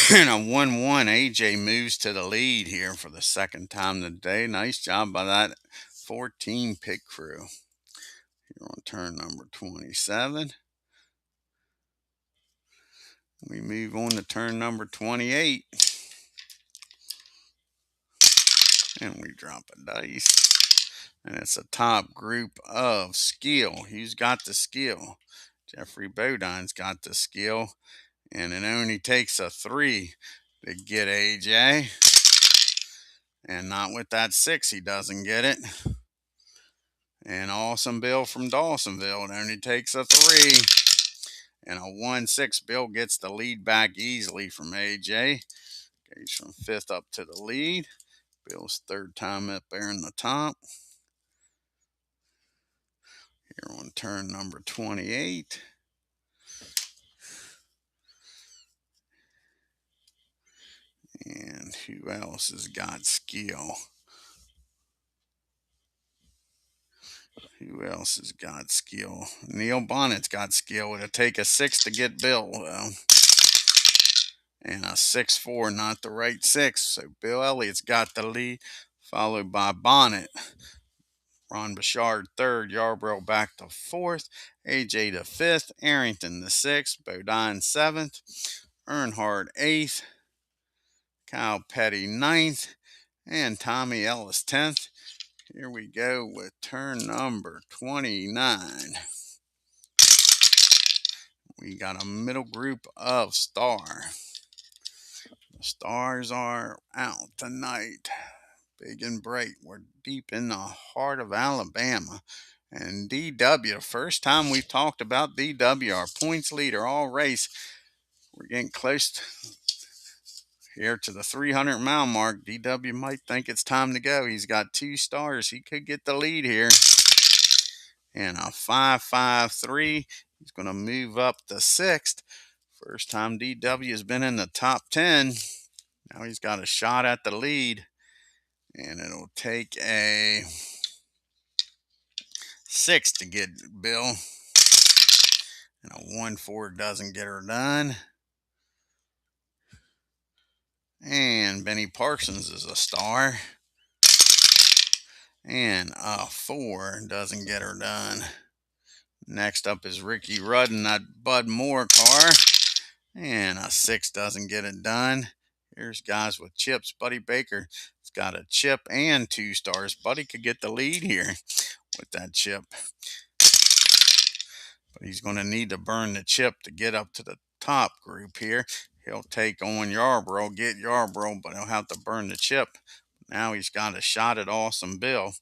Speaker 1: And a 1-1, AJ moves to the lead here for the second time today. Nice job by that 14 pit crew. Here on turn number 27. We move on to turn number 28. And we drop a dice. And it's a top group of skill. Who's got the skill? Jeffrey Bodine's got the skill. And it only takes a 3 to get AJ. And not with that 6, he doesn't get it. And Awesome Bill from Dawsonville, it only takes a 3. And a 1-6, Bill gets the lead back easily from AJ. Goes from 5th up to the lead. Bill's third time up there in the top. Here on turn number 28. And who else has got skill? Who else has got skill? Neil Bonnet's got skill. It'll take a 6 to get Bill, though. And a 6-4, not the right 6. So Bill Elliott's got the lead, followed by Bonnet. Ron Bouchard third, Yarbrough back to 4th, AJ to 5th, Arrington the 6th, Bodine 7th, Earnhardt 8th, Kyle Petty 9th, and Tommy Ellis 10th. Here we go with turn number 29. We got a middle group of Star. The Stars are out tonight. Big and bright. We're deep in the heart of Alabama. And DW, first time we've talked about DW, our points leader all race. We're getting close here to the 300-mile mark. DW might think it's time to go. He's got 2 stars. He could get the lead here. And a 5-5-3. He's going to move up to 6th. First time DW has been in the top 10. Now he's got a shot at the lead. And it'll take a 6 to get Bill. And a 1-4 doesn't get her done. And Benny Parsons is a star. And a 4 doesn't get her done. Next up is Ricky Rudd in that Bud Moore car. And a 6 doesn't get it done. Here's guys with chips. Buddy Baker's got a chip and 2 stars. Buddy could get the lead here with that chip. But he's going to need to burn the chip to get up to the top group here. He'll take on Yarborough, get Yarborough, but he'll have to burn the chip. Now he's got a shot at Awesome Bill.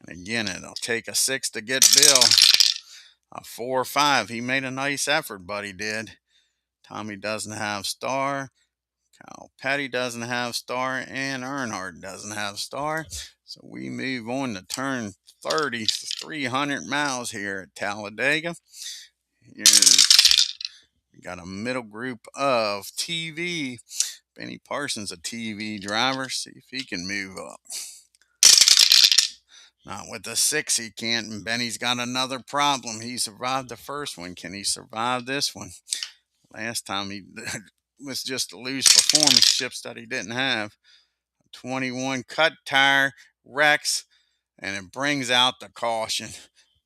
Speaker 1: And again, it'll take a 6 to get Bill. A 4 or 5. He made a nice effort, but he did. Tommy doesn't have star. Kyle Petty doesn't have star. And Earnhardt doesn't have star. So we move on to turn 30, 300 miles here at Talladega. We got a middle group of TV. Benny Parsons, a TV driver. See if he can move up. Not with the 6, he can't. And Benny's got another problem. He survived the first one. Can he survive this one? Last time he was just a loose performance chips that he didn't have. 21 cut tire, wrecks, and it brings out the caution.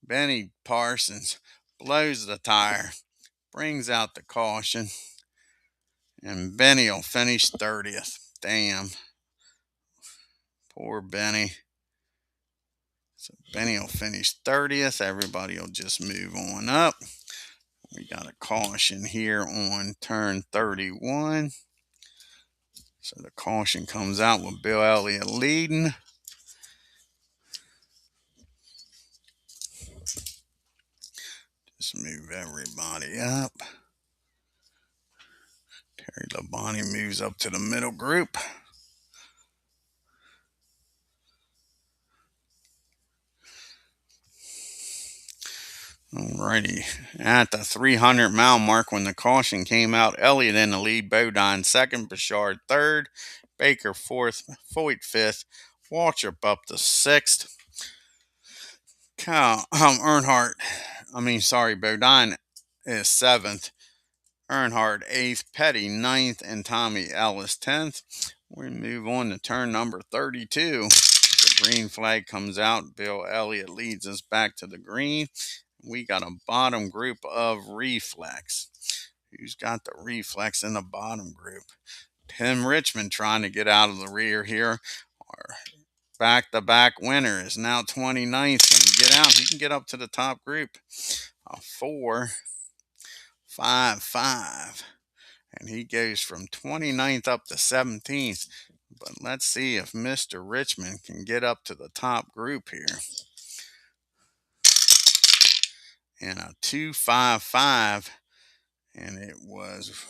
Speaker 1: Benny Parsons blows the tire, brings out the caution, and Benny will finish 30th. Damn. Poor Benny. So Benny will finish 30th. Everybody will just move on up. We got a caution here on turn 31. So the caution comes out with Bill Elliott leading. Just move everybody up. Terry Labonte moves up to the middle group. Alrighty, at the 300-mile mark when the caution came out, Elliott in the lead, Bodine second, Bouchard third, Baker fourth, Foyt fifth, Waltrip up to sixth. Bodine is seventh, Earnhardt eighth, Petty ninth, and Tommy Ellis 10th. We move on to turn number 32. The green flag comes out. Bill Elliott leads us back to the green. We got a bottom group of reflex. Who's got the reflex in the bottom group? Tim Richmond trying to get out of the rear here. Our back-to-back winner is now 29th. Can he get out? He can get up to the top group. A 4, 5, 5. And he goes from 29th up to 17th. But let's see if Mr. Richmond can get up to the top group here. And a 2, 5, 5. And it was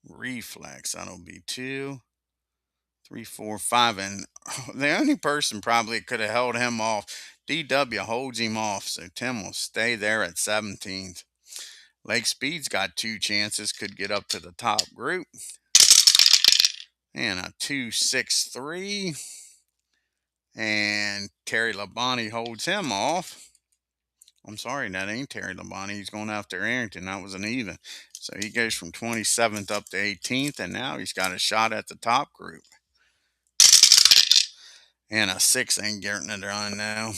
Speaker 1: reflex. That'll be 2, 3, 4, 5. And the only person probably could have held him off, DW holds him off. So Tim will stay there at 17th. Lake Speed's got 2 chances, could get up to the top group. And a 2, 6, 3. And Terry Labonte holds him off. I'm sorry, that ain't Terry Labonte. He's going after Arrington. That was an even. So he goes from 27th up to 18th, and now he's got a shot at the top group. And a 6 ain't getting it on now.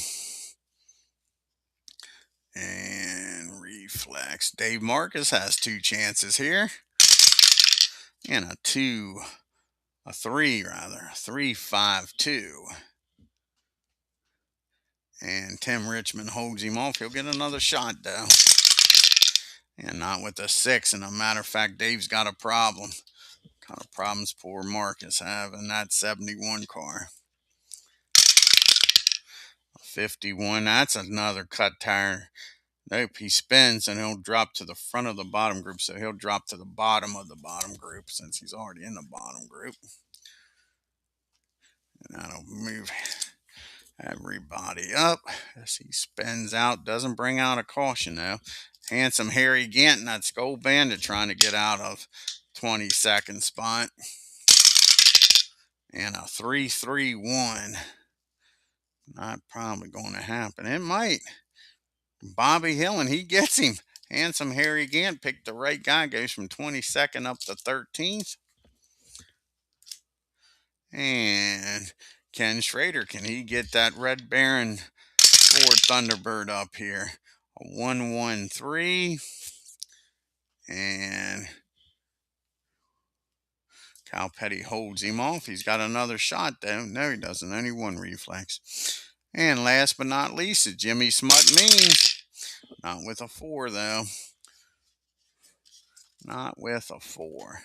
Speaker 1: And reflex. Dave Marcus has 2 chances here. And a 3, 5, 2. And Tim Richmond holds him off. He'll get another shot, though. And not with a 6. And a matter of fact, Dave's got a problem. What kind of problems poor Marcus have in that 71 car. 51. That's another cut tire. Nope, he spins and he'll drop to the front of the bottom group. So he'll drop to the bottom of the bottom group since he's already in the bottom group. And that'll move everybody up as he spins out. Doesn't bring out a caution though. Handsome Harry Ganton, that Skull Bandit, trying to get out of 22nd spot. And a 3, 3, 1. Not probably going to happen. It might. Bobby Hill, and he gets him. Handsome Harry Gantt picked the right guy. Goes from 22nd up to 13th. And Ken Schrader, can he get that Red Baron Ford Thunderbird up here? A 1, 1, 3. And Kyle Petty holds him off. He's got another shot, though. No, he doesn't. Only 1 reflex. And last but not least is Jimmy Smut Means. Not with a 4, though. Not with a 4.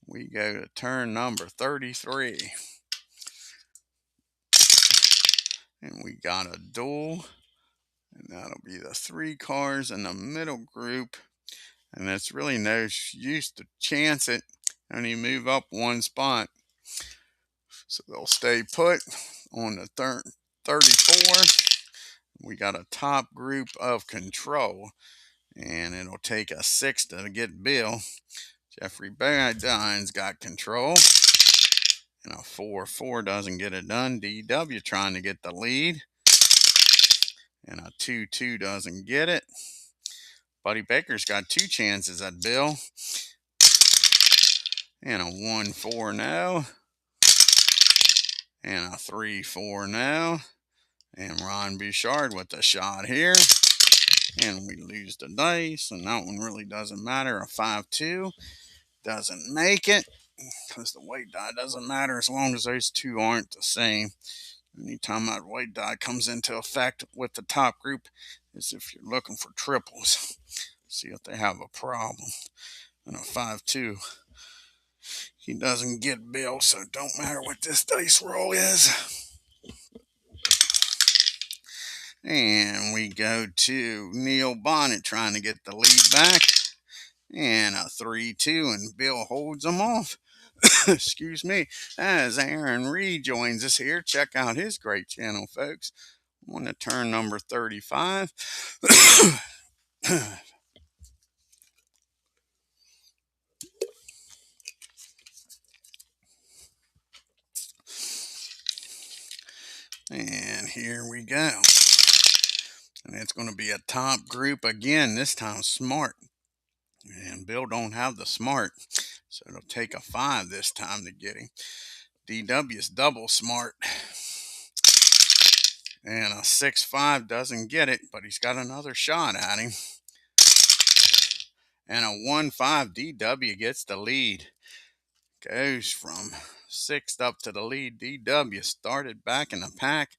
Speaker 1: We go to turn number 33. And we got a duel. And that'll be the 3 cars in the middle group. And it's really no use to chance it. Only move up 1 spot. So they'll stay put on the 34. We got a top group of control. And it'll take a 6 to get Bill. Jeffrey Badine's got control. And a 4-4 doesn't get it done. DW trying to get the lead. And a 2-2 doesn't get it. Buddy Baker's got 2 chances at Bill. And a 1-4 no. And a 3-4 no. And Ron Bouchard with the shot here. And we lose the dice. And that one really doesn't matter. A 5-2 doesn't make it. Because the white die doesn't matter as long as those 2 aren't the same. Anytime that white die comes into effect with the top group is if you're looking for triples. See if they have a problem. And a 5-2. He doesn't get Bill, so it don't matter what this dice roll is. And we go to Neil Bonnet trying to get the lead back. And a 3-2, and Bill holds them off. Excuse me. As Aaron Reed joins us here, check out his great channel, folks. On to turn number 35. And here we go. And it's going to be a top group again, this time smart. And Bill don't have the smart, so it'll take a 5 this time to get him. DW's double smart. And a 6-5 doesn't get it, but he's got another shot at him. And a 1-5, DW gets the lead. Goes from 6th up to the lead. DW started back in the pack.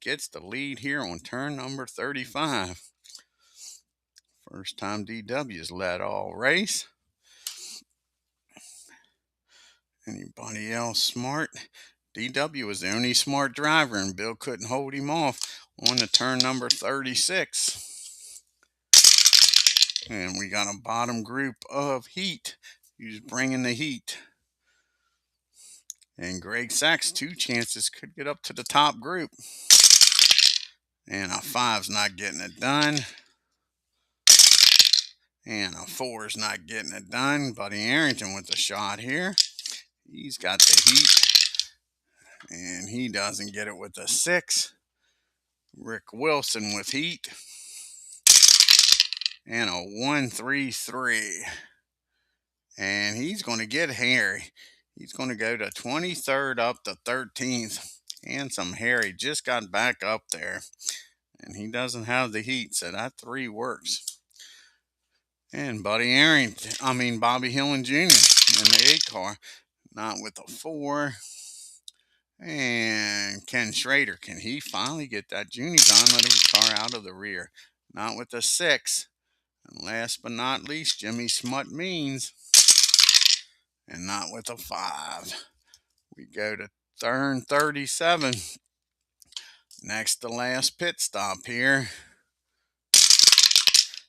Speaker 1: Gets the lead here on turn number 35. First time DW's led all race. Anybody else smart? DW was the only smart driver, and Bill couldn't hold him off on the turn number 36. And we got a bottom group of heat. Who's bringing the heat? And Greg Sachs, 2 chances, could get up to the top group. And a 5's not getting it done. And a 4's not getting it done. Buddy Arrington with the shot here. He's got the heat. And he doesn't get it with a 6. Rick Wilson with heat. And a 1-3-3. And he's going to get Harry. He's going to go to 23rd up to 13th. Handsome Harry just got back up there. And he doesn't have the heat, so that 3 works. And Bobby Hillin Jr. in the 8 car. Not with a 4. And Ken Schrader, can he finally get that junior done? Let his car out of the rear. Not with a 6. And last but not least, Jimmy Smut Means. And not with a 5. We go to turn 37. Next to last pit stop here.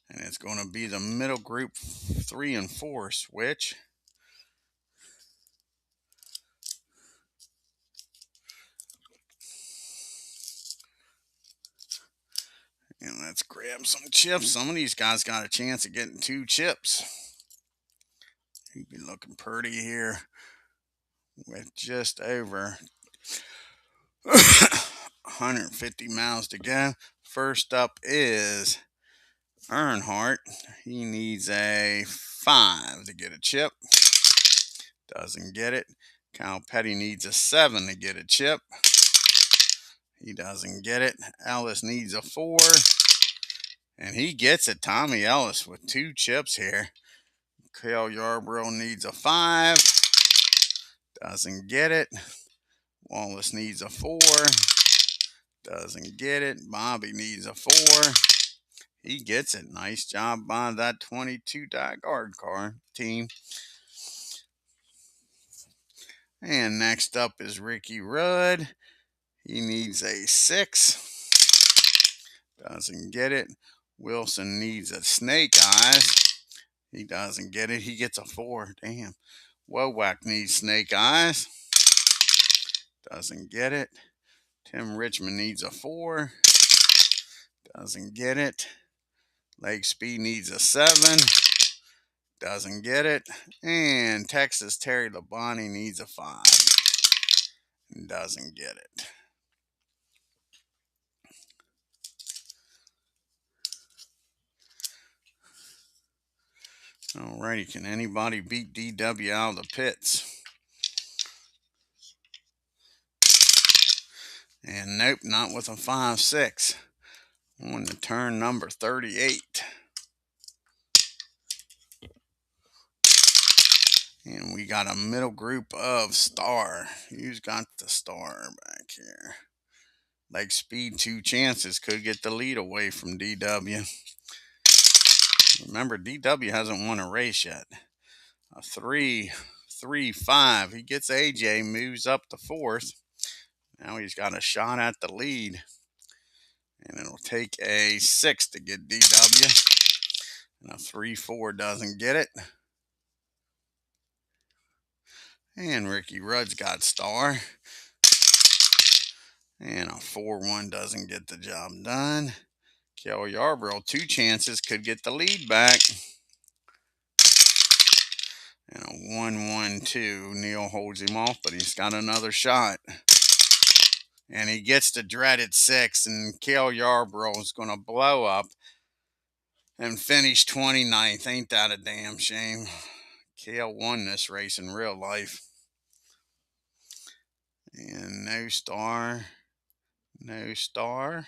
Speaker 1: And it's going to be the middle group 3 and 4 switch. And let's grab some chips. Some of these guys got a chance of getting 2 chips. He'd be looking pretty here with just over 150 miles to go. First up is Earnhardt. He needs a 5 to get a chip. Doesn't get it. Kyle Petty needs a 7 to get a chip. He doesn't get it. Ellis needs a 4. And he gets it. Tommy Ellis with 2 chips here. Cale Yarborough needs a 5. Doesn't get it. Wallace needs a 4. Doesn't get it. Bobby needs a 4. He gets it. Nice job by that 22 die guard car team. And next up is Ricky Rudd. He needs a 6. Doesn't get it. Wilson needs a snake eyes. He doesn't get it. He gets a 4. Damn. Wowak needs snake eyes. Doesn't get it. Tim Richmond needs a 4. Doesn't get it. Lake Speed needs a 7. Doesn't get it. And Texas Terry Labonte needs a 5. Doesn't get it. Alrighty, can anybody beat DW out of the pits? And nope, not with a 5-6. On to turn number 38. And we got a middle group of Star. Who's got the Star back here? Like Speed, 2 chances. Could get the lead away from DW. Remember, DW hasn't won a race yet. A 3-5. He gets AJ, moves up to 4th. Now he's got a shot at the lead. And it'll take a 6 to get DW. And a 3-4 doesn't get it. And Ricky Rudd's got Star. And a 4-1 doesn't get the job done. Kel Yarborough, 2 chances, could get the lead back. And a 1-1-2. Neil holds him off, but he's got another shot. And he gets the dreaded 6, and Kel Yarborough is going to blow up and finish 29th. Ain't that a damn shame? Kel won this race in real life. And no Star. No Star.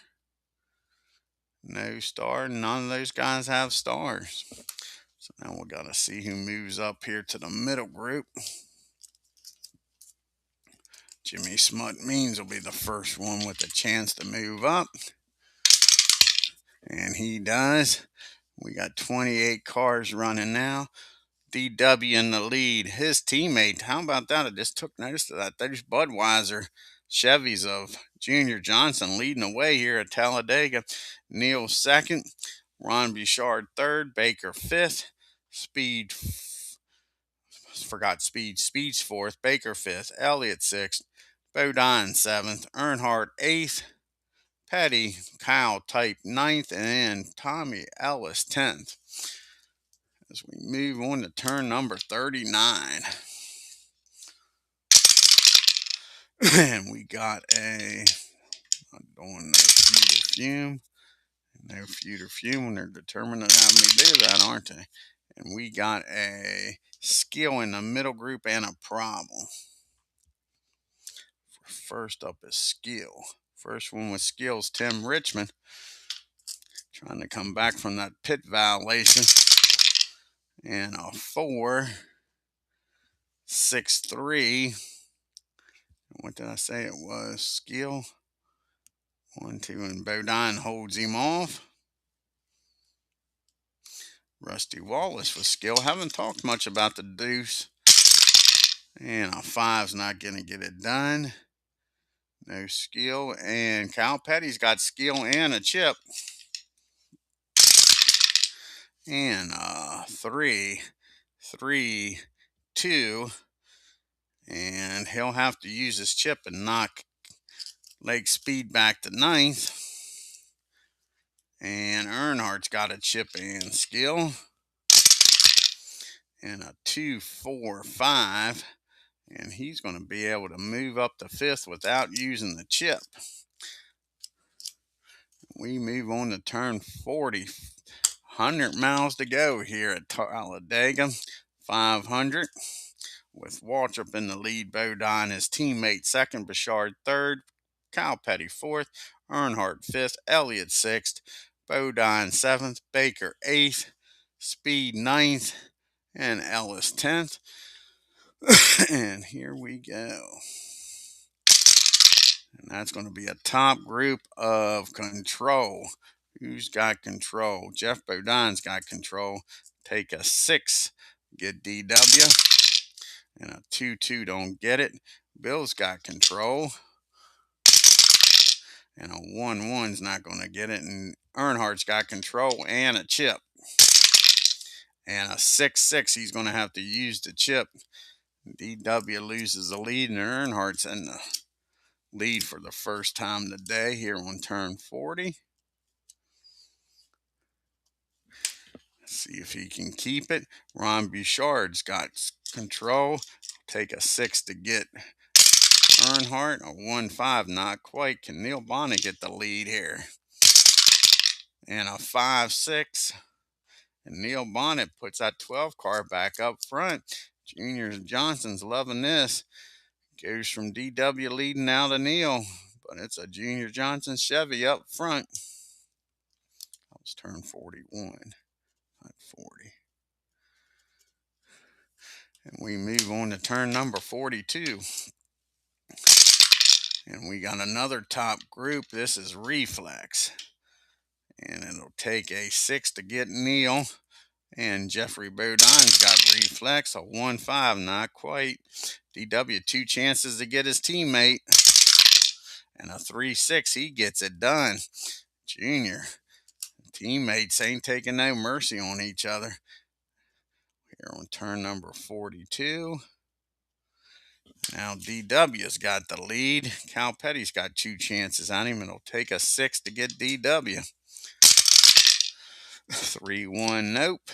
Speaker 1: No Star. None of those guys have stars. So now we got to see who moves up here to the middle group. Jimmy Smut Means will be the first one with a chance to move up. And he does. We got 28 cars running now. DW in the lead. His teammate, how about that? I just took notice of that. There's Budweiser Chevys of Junior Johnson leading the way here at Talladega. Neil 2nd. Ron Bouchard 3rd. Baker 5th. Speed's 4th. Baker 5th. Elliott 6th. Bodine 7th. Earnhardt 8th. Petty, Kyle Type 9th. And Tommy Ellis 10th. As we move on to turn number 39. And we got I'm doing no feud or fume. No feud or fume when they're determined to have me do that, aren't they? And we got a skill in the middle group and a problem. First up is skill. First one with skills, Tim Richmond. Trying to come back from that pit violation. And a 4-6-3. What did I say it was? Skill. 1-2, and Bodine holds him off. Rusty Wallace with skill. Haven't talked much about the deuce. And a 5's not going to get it done. No skill. And Kyle Petty's got skill and a chip. And 3-3-2. And he'll have to use his chip and knock Lake Speed back to 9th. And Earnhardt's got a chip and skill. And a 2-4-5. And he's going to be able to move up to 5th without using the chip. We move on to turn 40. 100 miles to go here at Talladega. 500. With Waltrip in the lead. Bodine, his teammate, 2nd. Bouchard 3rd. Kyle Petty 4th. Earnhardt 5th. Elliott 6th. Bodine 7th. Baker 8th. Speed 9th. And Ellis 10th. And here we go. And that's going to be a top group of Control. Who's got control? Jeff Bodine's got control. Take a 6, get DW. And a 2-2 don't get it. Bill's got control. And a 1-1's not going to get it. And Earnhardt's got control and a chip. And a 6-6, he's going to have to use the chip. DW loses the lead, and Earnhardt's in the lead for the first time today here on turn 40. Let's see if he can keep it. Ron Bouchard's got control. Take a 6 to get Earnhardt. A 1-5, not quite. Can Neil Bonnet get the lead here? And a 5-6. And Neil Bonnet puts that 12 car back up front. Junior Johnson's loving this. Goes from DW leading now to Neil. But it's a Junior Johnson Chevy up front. That was turn 41, not 40. And we move on to turn number 42. And we got another top group. This is Reflex. And it'll take a 6 to get Neil. And Jeffrey Bodine's got Reflex. A 1-5, not quite. DW 2 chances to get his teammate. And a 3-6, he gets it done. Junior. Teammates ain't taking no mercy on each other. Here on turn number 42. Now DW's got the lead. Cal Petty's got 2 chances on him. It'll take a 6 to get DW. 3-1, nope.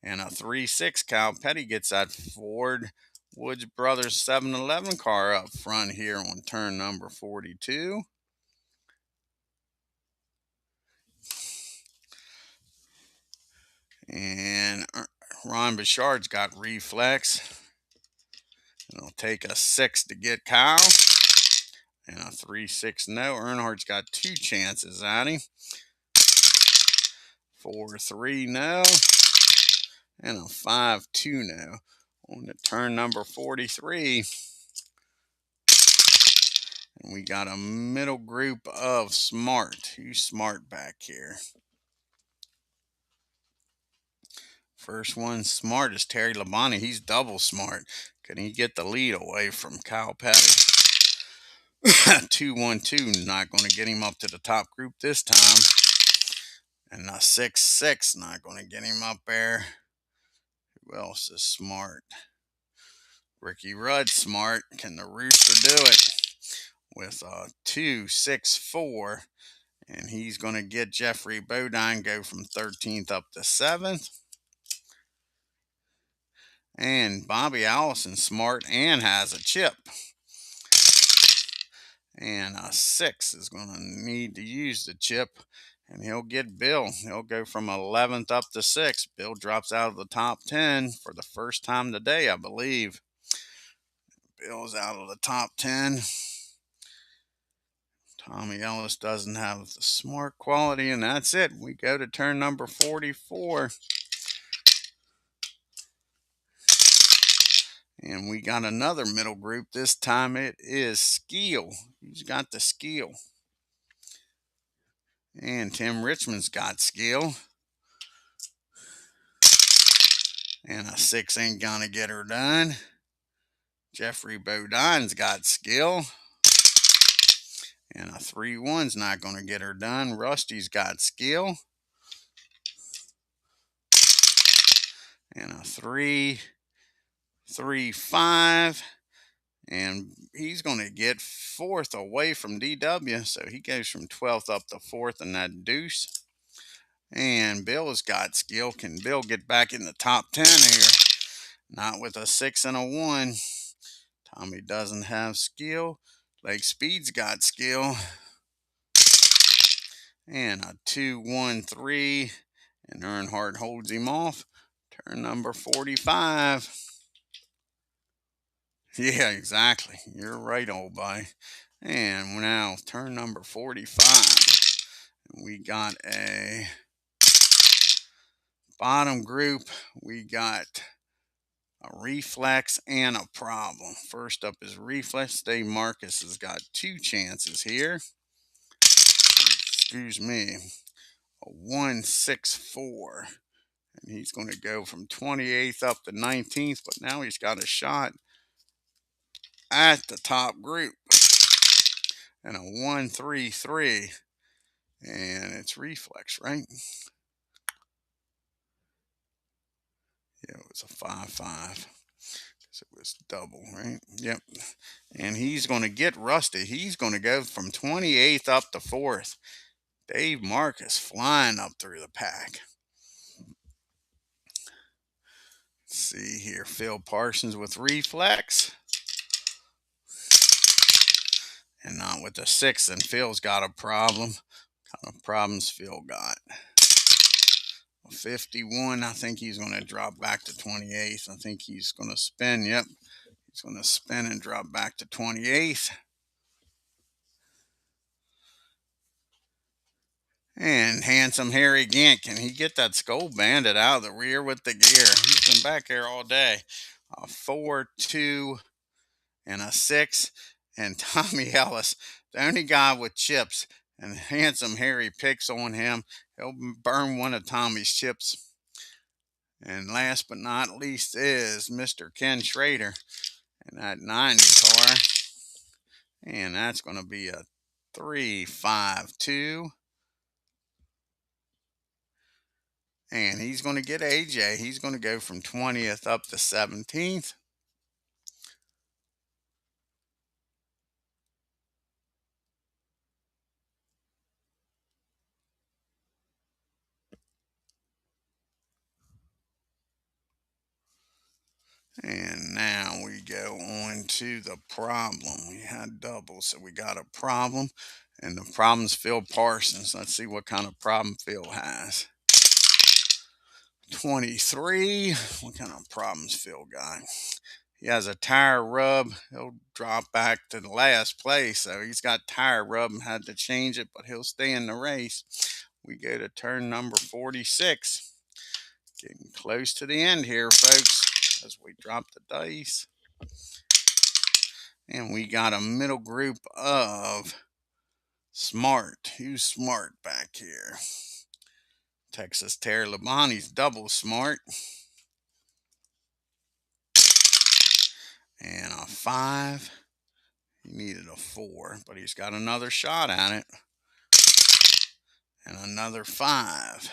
Speaker 1: And a 3-6. Cal Petty gets that Ford Woods Brothers 7-Eleven car up front here on turn number 42. And Ron Bouchard's got Reflex. It'll take a 6 to get Kyle. And a 3-6 no. Earnhardt's got 2 chances at him. 4-3 no. And a 5-2 no. On to turn number 43. And we got a middle group of Smart. Who's Smart back here? First one Smart is Terry Labonte. He's double smart. Can he get the lead away from Kyle Petty? 2-1-2, not going to get him up to the top group this time. And a 6-6, not going to get him up there. Who else is Smart? Ricky Rudd Smart. Can the Rooster do it? With a 2-6-4. And he's going to get Jeffrey Bodine, go from 13th up to 7th. And Bobby Allison Smart and has a chip. And a 6 is going to need to use the chip. And he'll get Bill. He'll go from 11th up to 6th. Bill drops out of the top 10 for the first time today, I believe. Bill's out of the top 10. Tommy Ellis doesn't have the smart quality, and that's it. We go to turn number 44. And we got another middle group. This time it is Skill. Who's got the skill? And Tim Richmond's got skill. And a 6 ain't gonna get her done. Jeffrey Bodine's got skill. And a 3-1's not gonna get her done. Rusty's got skill. And a 3-5. And he's going to get 4th away from DW. So he goes from 12th up to 4th in that deuce. And Bill has got skill. Can Bill get back in the top 10 here? Not with a 6 and a 1. Tommy doesn't have skill. Lake Speed's got skill. And a 2-1-3. And Earnhardt holds him off. Turn number 45. Yeah, exactly. You're right, old boy. And now turn number 45. We got a bottom group. We got a Reflex and a problem. First up is Reflex. Dave Marcus has got 2 chances here. He's excuse me, a 164. And he's going to go from 28th up to 19th, but now he's got a shot at the top group. And a 133. And it's reflex, right? Yeah, it was a 5-5. So it was double, right? Yep. And he's going to get rusty. He's going to go from 28th up to 4th. Dave Marcus flying up through the pack. Let's see here. Phil Parsons with reflex. And not with the 6th. And Phil's got a problem. What kind of problems Phil got? 51. I think he's going to drop back to 28th. I think he's going to spin. Yep. He's going to spin and drop back to 28th. And handsome Harry Gant, can he get that Skull Bandit out of the rear with the gear? He's been back there all day. A 4, 2, and a 6. And Tommy Ellis, the only guy with chips. And handsome Harry picks on him. He'll burn one of Tommy's chips. And last but not least is Mr. Ken Schrader. And that 90 car. And that's going to be a 3, 5, 2. And he's going to get AJ. He's going to go from 20th up to 17th. And now we go on to the problem. We had doubles, so we got a problem. And the problem's Phil Parsons. Let's see what kind of problem Phil has. 23. What kind of problems Phil got? He has a tire rub. He'll drop back to the last place. So he's got tire rub and had to change it, but he'll stay in the race. We go to turn number 46. Getting close to the end here, folks, as we drop the dice. And we got a middle group of Smart. Who's Smart back here? Texas Terry Labonte's double Smart. And a 5. He needed a 4, but he's got another shot at it. And another 5.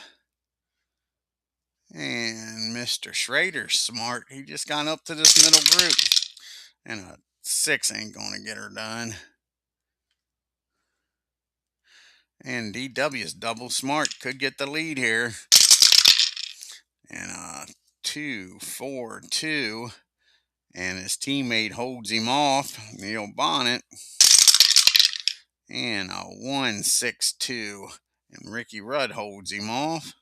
Speaker 1: And Mr. Schrader's Smart. He just got up to this middle group. And a 6 ain't going to get her done. And DW's double Smart could get the lead here. And a 2, 4, 2. And his teammate holds him off, Neil Bonnet. And a 1, 6, 2. And Ricky Rudd holds him off.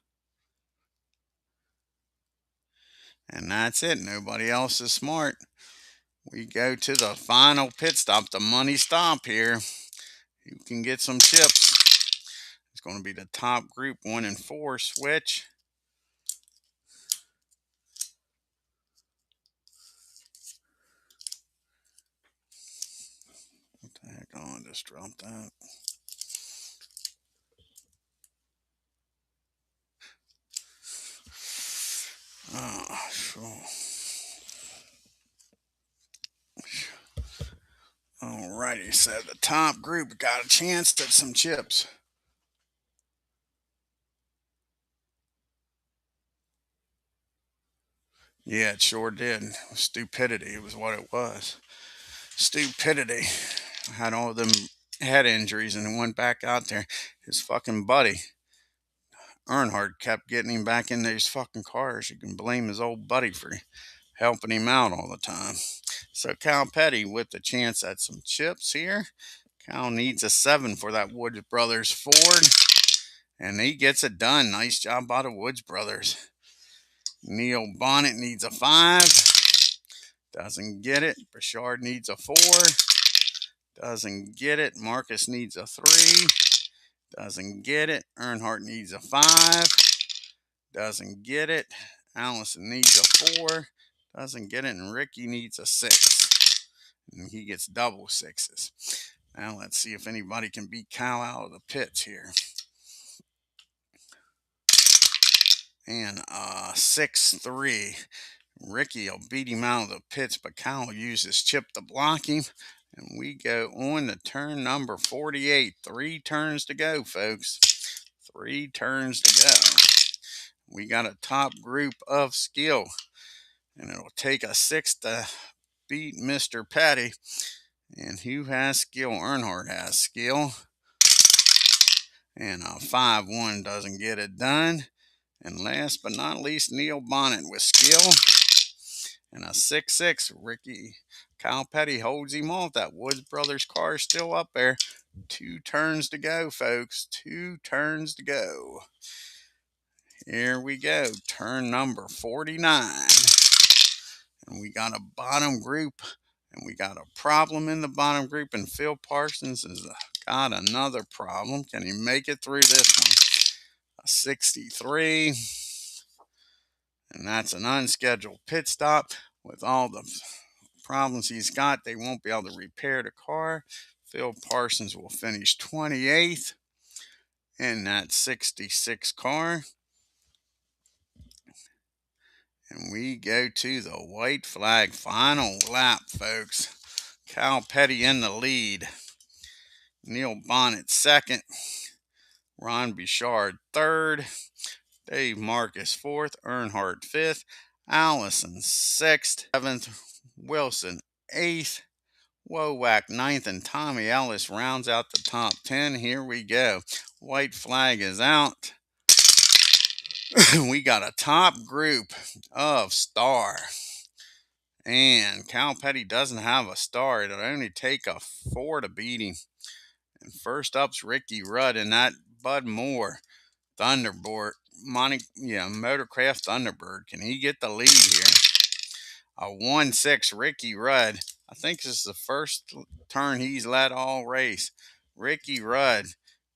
Speaker 1: And that's it. Nobody else is Smart. We go to the final pit stop, the money stop here. You can get some chips. It's going to be the top group 1 and 4 switch. What the heck? Oh, I just dropped that. Oh, sure. Alrighty, so the top group got a chance at some chips. Yeah, it sure did. Stupidity was what it was. Stupidity. I had all them head injuries and went back out there. His fucking buddy, Earnhardt, kept getting him back in these fucking cars. You can blame his old buddy for helping him out all the time. So Cal Petty with the chance at some chips here. Cal needs a 7 for that Woods Brothers Ford. And he gets it done. Nice job by the Woods Brothers. Neil Bonnet needs a 5. Doesn't get it. Bouchard needs a 4. Doesn't get it. Marcus needs a 3. Doesn't get it. Earnhardt needs a 5. Doesn't get it. Allison needs a 4. Doesn't get it. And Ricky needs a 6. And he gets double 6s. Now let's see if anybody can beat Cal out of the pits here. and 6-3. Ricky will beat him out of the pits, but Kyle will use his chip to block him. And we go on to turn number 48. 3 turns to go, folks. 3 turns to go. We got a top group of skill, and it'll take a 6 to beat Mr. Petty. And who has skill? Earnhardt has skill. And a 5-1 doesn't get it done. And last but not least, Neil Bonnet with skill. And a 6-6. Kyle Petty holds him off. That Woods Brothers car is still up there. 2 turns to go, folks. 2 turns to go. Here we go. Turn number 49. And we got a bottom group. And we got a problem in the bottom group. And Phil Parsons has got another problem. Can he make it through this one? A 63. And that's an unscheduled pit stop. With all the problems he's got, they won't be able to repair the car. Phil Parsons will finish 28th in that 66 car. And we go to the white flag final lap, folks. Kyle Petty in the lead. Neil Bonnet second. Ron Bouchard third. Dave Marcus fourth. Earnhardt fifth. Allison sixth. Seventh. Wilson eighth. Wowak ninth. And Tommy Ellis rounds out the top 10. Here we go. White flag is out. We got a top group of star. And Kyle Petty doesn't have a star. It'll only take a 4 to beat him. And first up's Ricky Rudd and that Bud Moore Thunderbird. Motorcraft Thunderbird. Can he get the lead here? A 1-6 Ricky Rudd. I think this is the first turn he's led all race. Ricky Rudd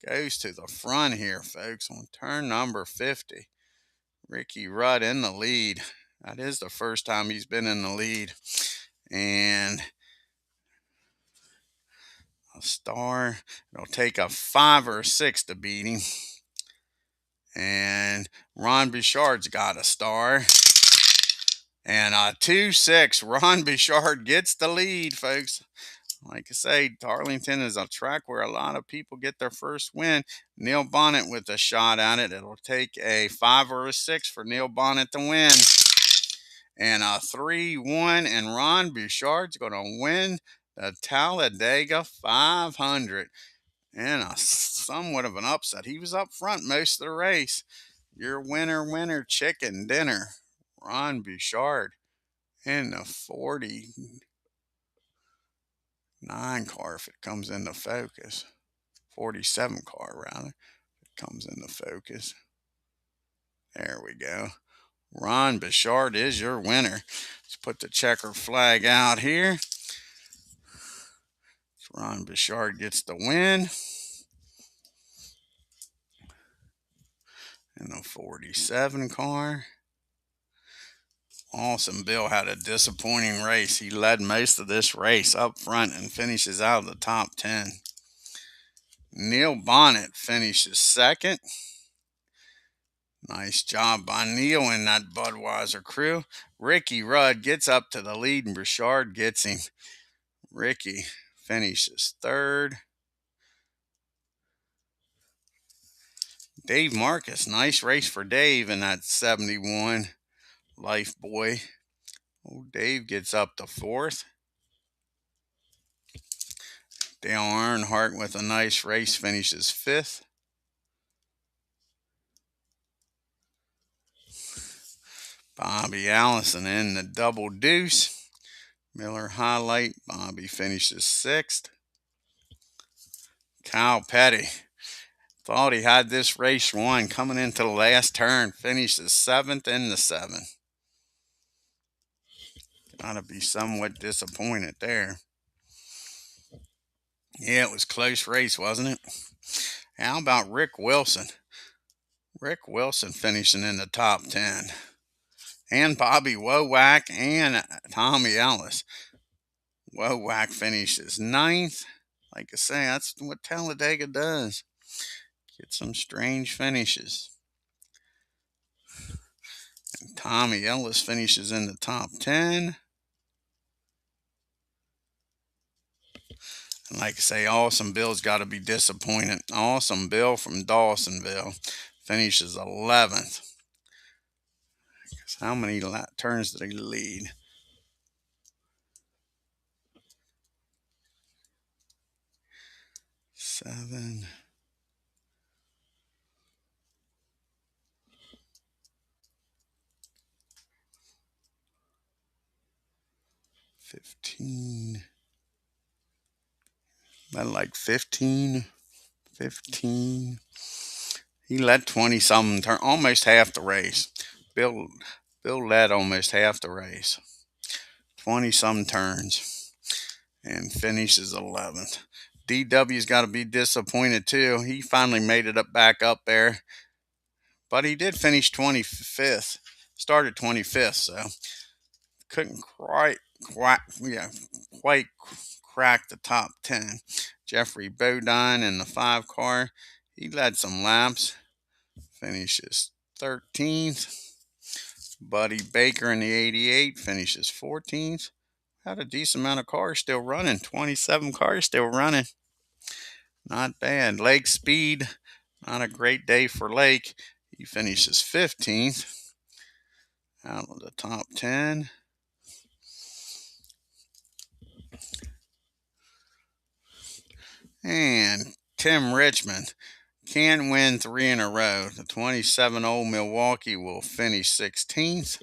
Speaker 1: goes to the front here, folks, on turn number 50. Ricky Rudd in the lead. That is the first time he's been in the lead. And a star. It'll take a 5 or a 6 to beat him. And Ron Bouchard's got a star. And a 2-6. Ron Bouchard gets the lead, folks. Like I say, Darlington is a track where a lot of people get their first win. Neil Bonnet with a shot at it. It'll take a 5 or a 6 for Neil Bonnet to win. And a 3-1. And Ron Bouchard's going to win the Talladega 500. And a somewhat of an upset. He was up front most of the race. Your winner, chicken dinner. Ron Bouchard in the 49 car, if it comes into focus. 47 car, rather. If it comes into focus. There we go. Ron Bouchard is your winner. Let's put the checker flag out here. Ron Bouchard gets the win. In the 47 car. Awesome Bill had a disappointing race. He led most of this race up front and finishes out of the top 10. Neil Bonnet finishes second. Nice job by Neil and that Budweiser crew. Ricky Rudd gets up to the lead and Bouchard gets him. Ricky finishes third. Dave Marcus, nice race for Dave in that 71 Life Boy. Oh, Dave gets up to fourth. Dale Earnhardt with a nice race finishes fifth. Bobby Allison in the double deuce. Miller Highlight. Bobby finishes sixth. Kyle Petty thought he had this race won coming into the last turn. Finishes seventh in the 7. Gotta be somewhat disappointed there. Yeah, it was a close race, wasn't it? How about Rick Wilson? Rick Wilson finishing in the top 10. And Bobby Wowak and Tommy Ellis. Wowak finishes 9th. Like I say, that's what Talladega does. Get some strange finishes. Tommy Ellis finishes in the top 10. And like I say, Awesome Bill's got to be disappointed. Awesome Bill from Dawsonville finishes 11th. How many turns did he lead? 7. 15. I like 15. 15. He led 20 something turn, almost half the race. Bill led almost half the race. 20 some turns and finishes 11th. DW's got to be disappointed too. He finally made it back up there, but he did finish 25th. Started 25th, so couldn't quite crack the top 10. Jeffrey Bodine in the 5 car, he led some laps, finishes 13th. Buddy Baker in the 88 finishes 14th. Had a decent amount of cars still running. 27 cars still running. Not bad. Lake Speed, not a great day for Lake. He finishes 15th out of the top 10. And Tim Richmond can win 3 in a row. The 27 Old Milwaukee will finish 16th.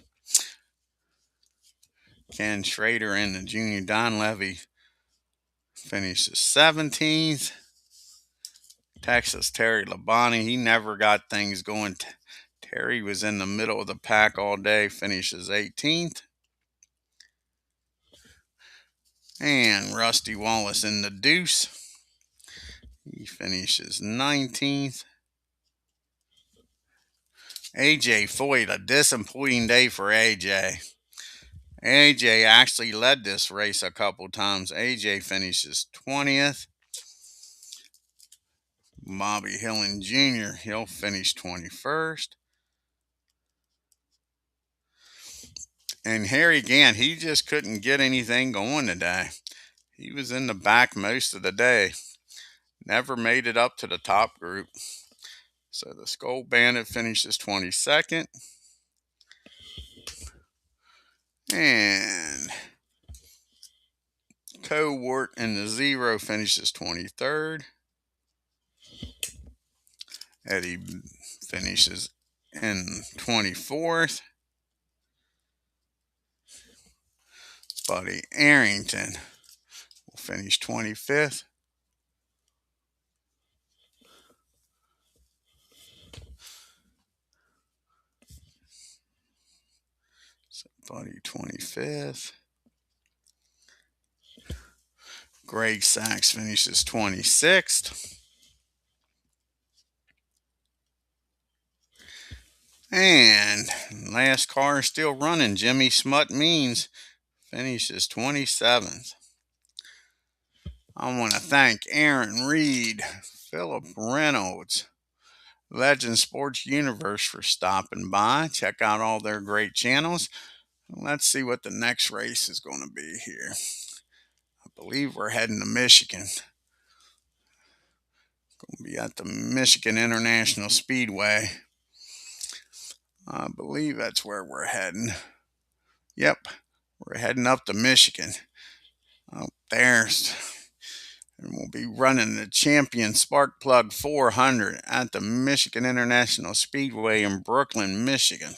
Speaker 1: Ken Schrader in the Junior Don Levy finishes 17th. Texas Terry Labonte, he never got things going. Terry was in the middle of the pack all day, finishes 18th. And Rusty Wallace in the Deuce, he finishes 19th. AJ Foyt, a disappointing day for AJ. AJ actually led this race a couple times. AJ finishes 20th. Bobby Hillen Jr., he'll finish 21st. And Harry Gant, he just couldn't get anything going today. He was in the back most of the day. Never made it up to the top group. So the Skull Bandit finishes 22nd. And Cowart in the Zero finishes 23rd. Eddie finishes in 24th. Buddy Arrington will finish 25th. So Buddy 25th. Greg Sachs finishes 26th. And last car still running, Jimmy Smut Means finishes 27th. I want to thank Aaron Reed, Philip Reynolds, Legend Sports Universe for stopping by. Check out all their great channels. Let's see what the next race is going to be here. I believe we're heading to Michigan. Going to be at the Michigan International Speedway. I believe that's where we're heading. Yep, we're heading up to Michigan. Up there's, and we'll be running the Champion Spark Plug 400 at the Michigan International Speedway in Brooklyn, Michigan.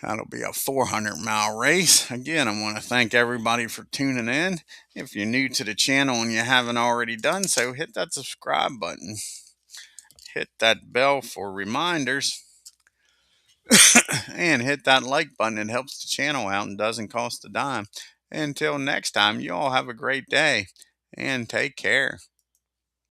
Speaker 1: That'll be a 400-mile race. Again, I want to thank everybody for tuning in. If you're new to the channel and you haven't already done so, hit that subscribe button. Hit that bell for reminders. And hit that like button. It helps the channel out and doesn't cost a dime. Until next time, you all have a great day and take care.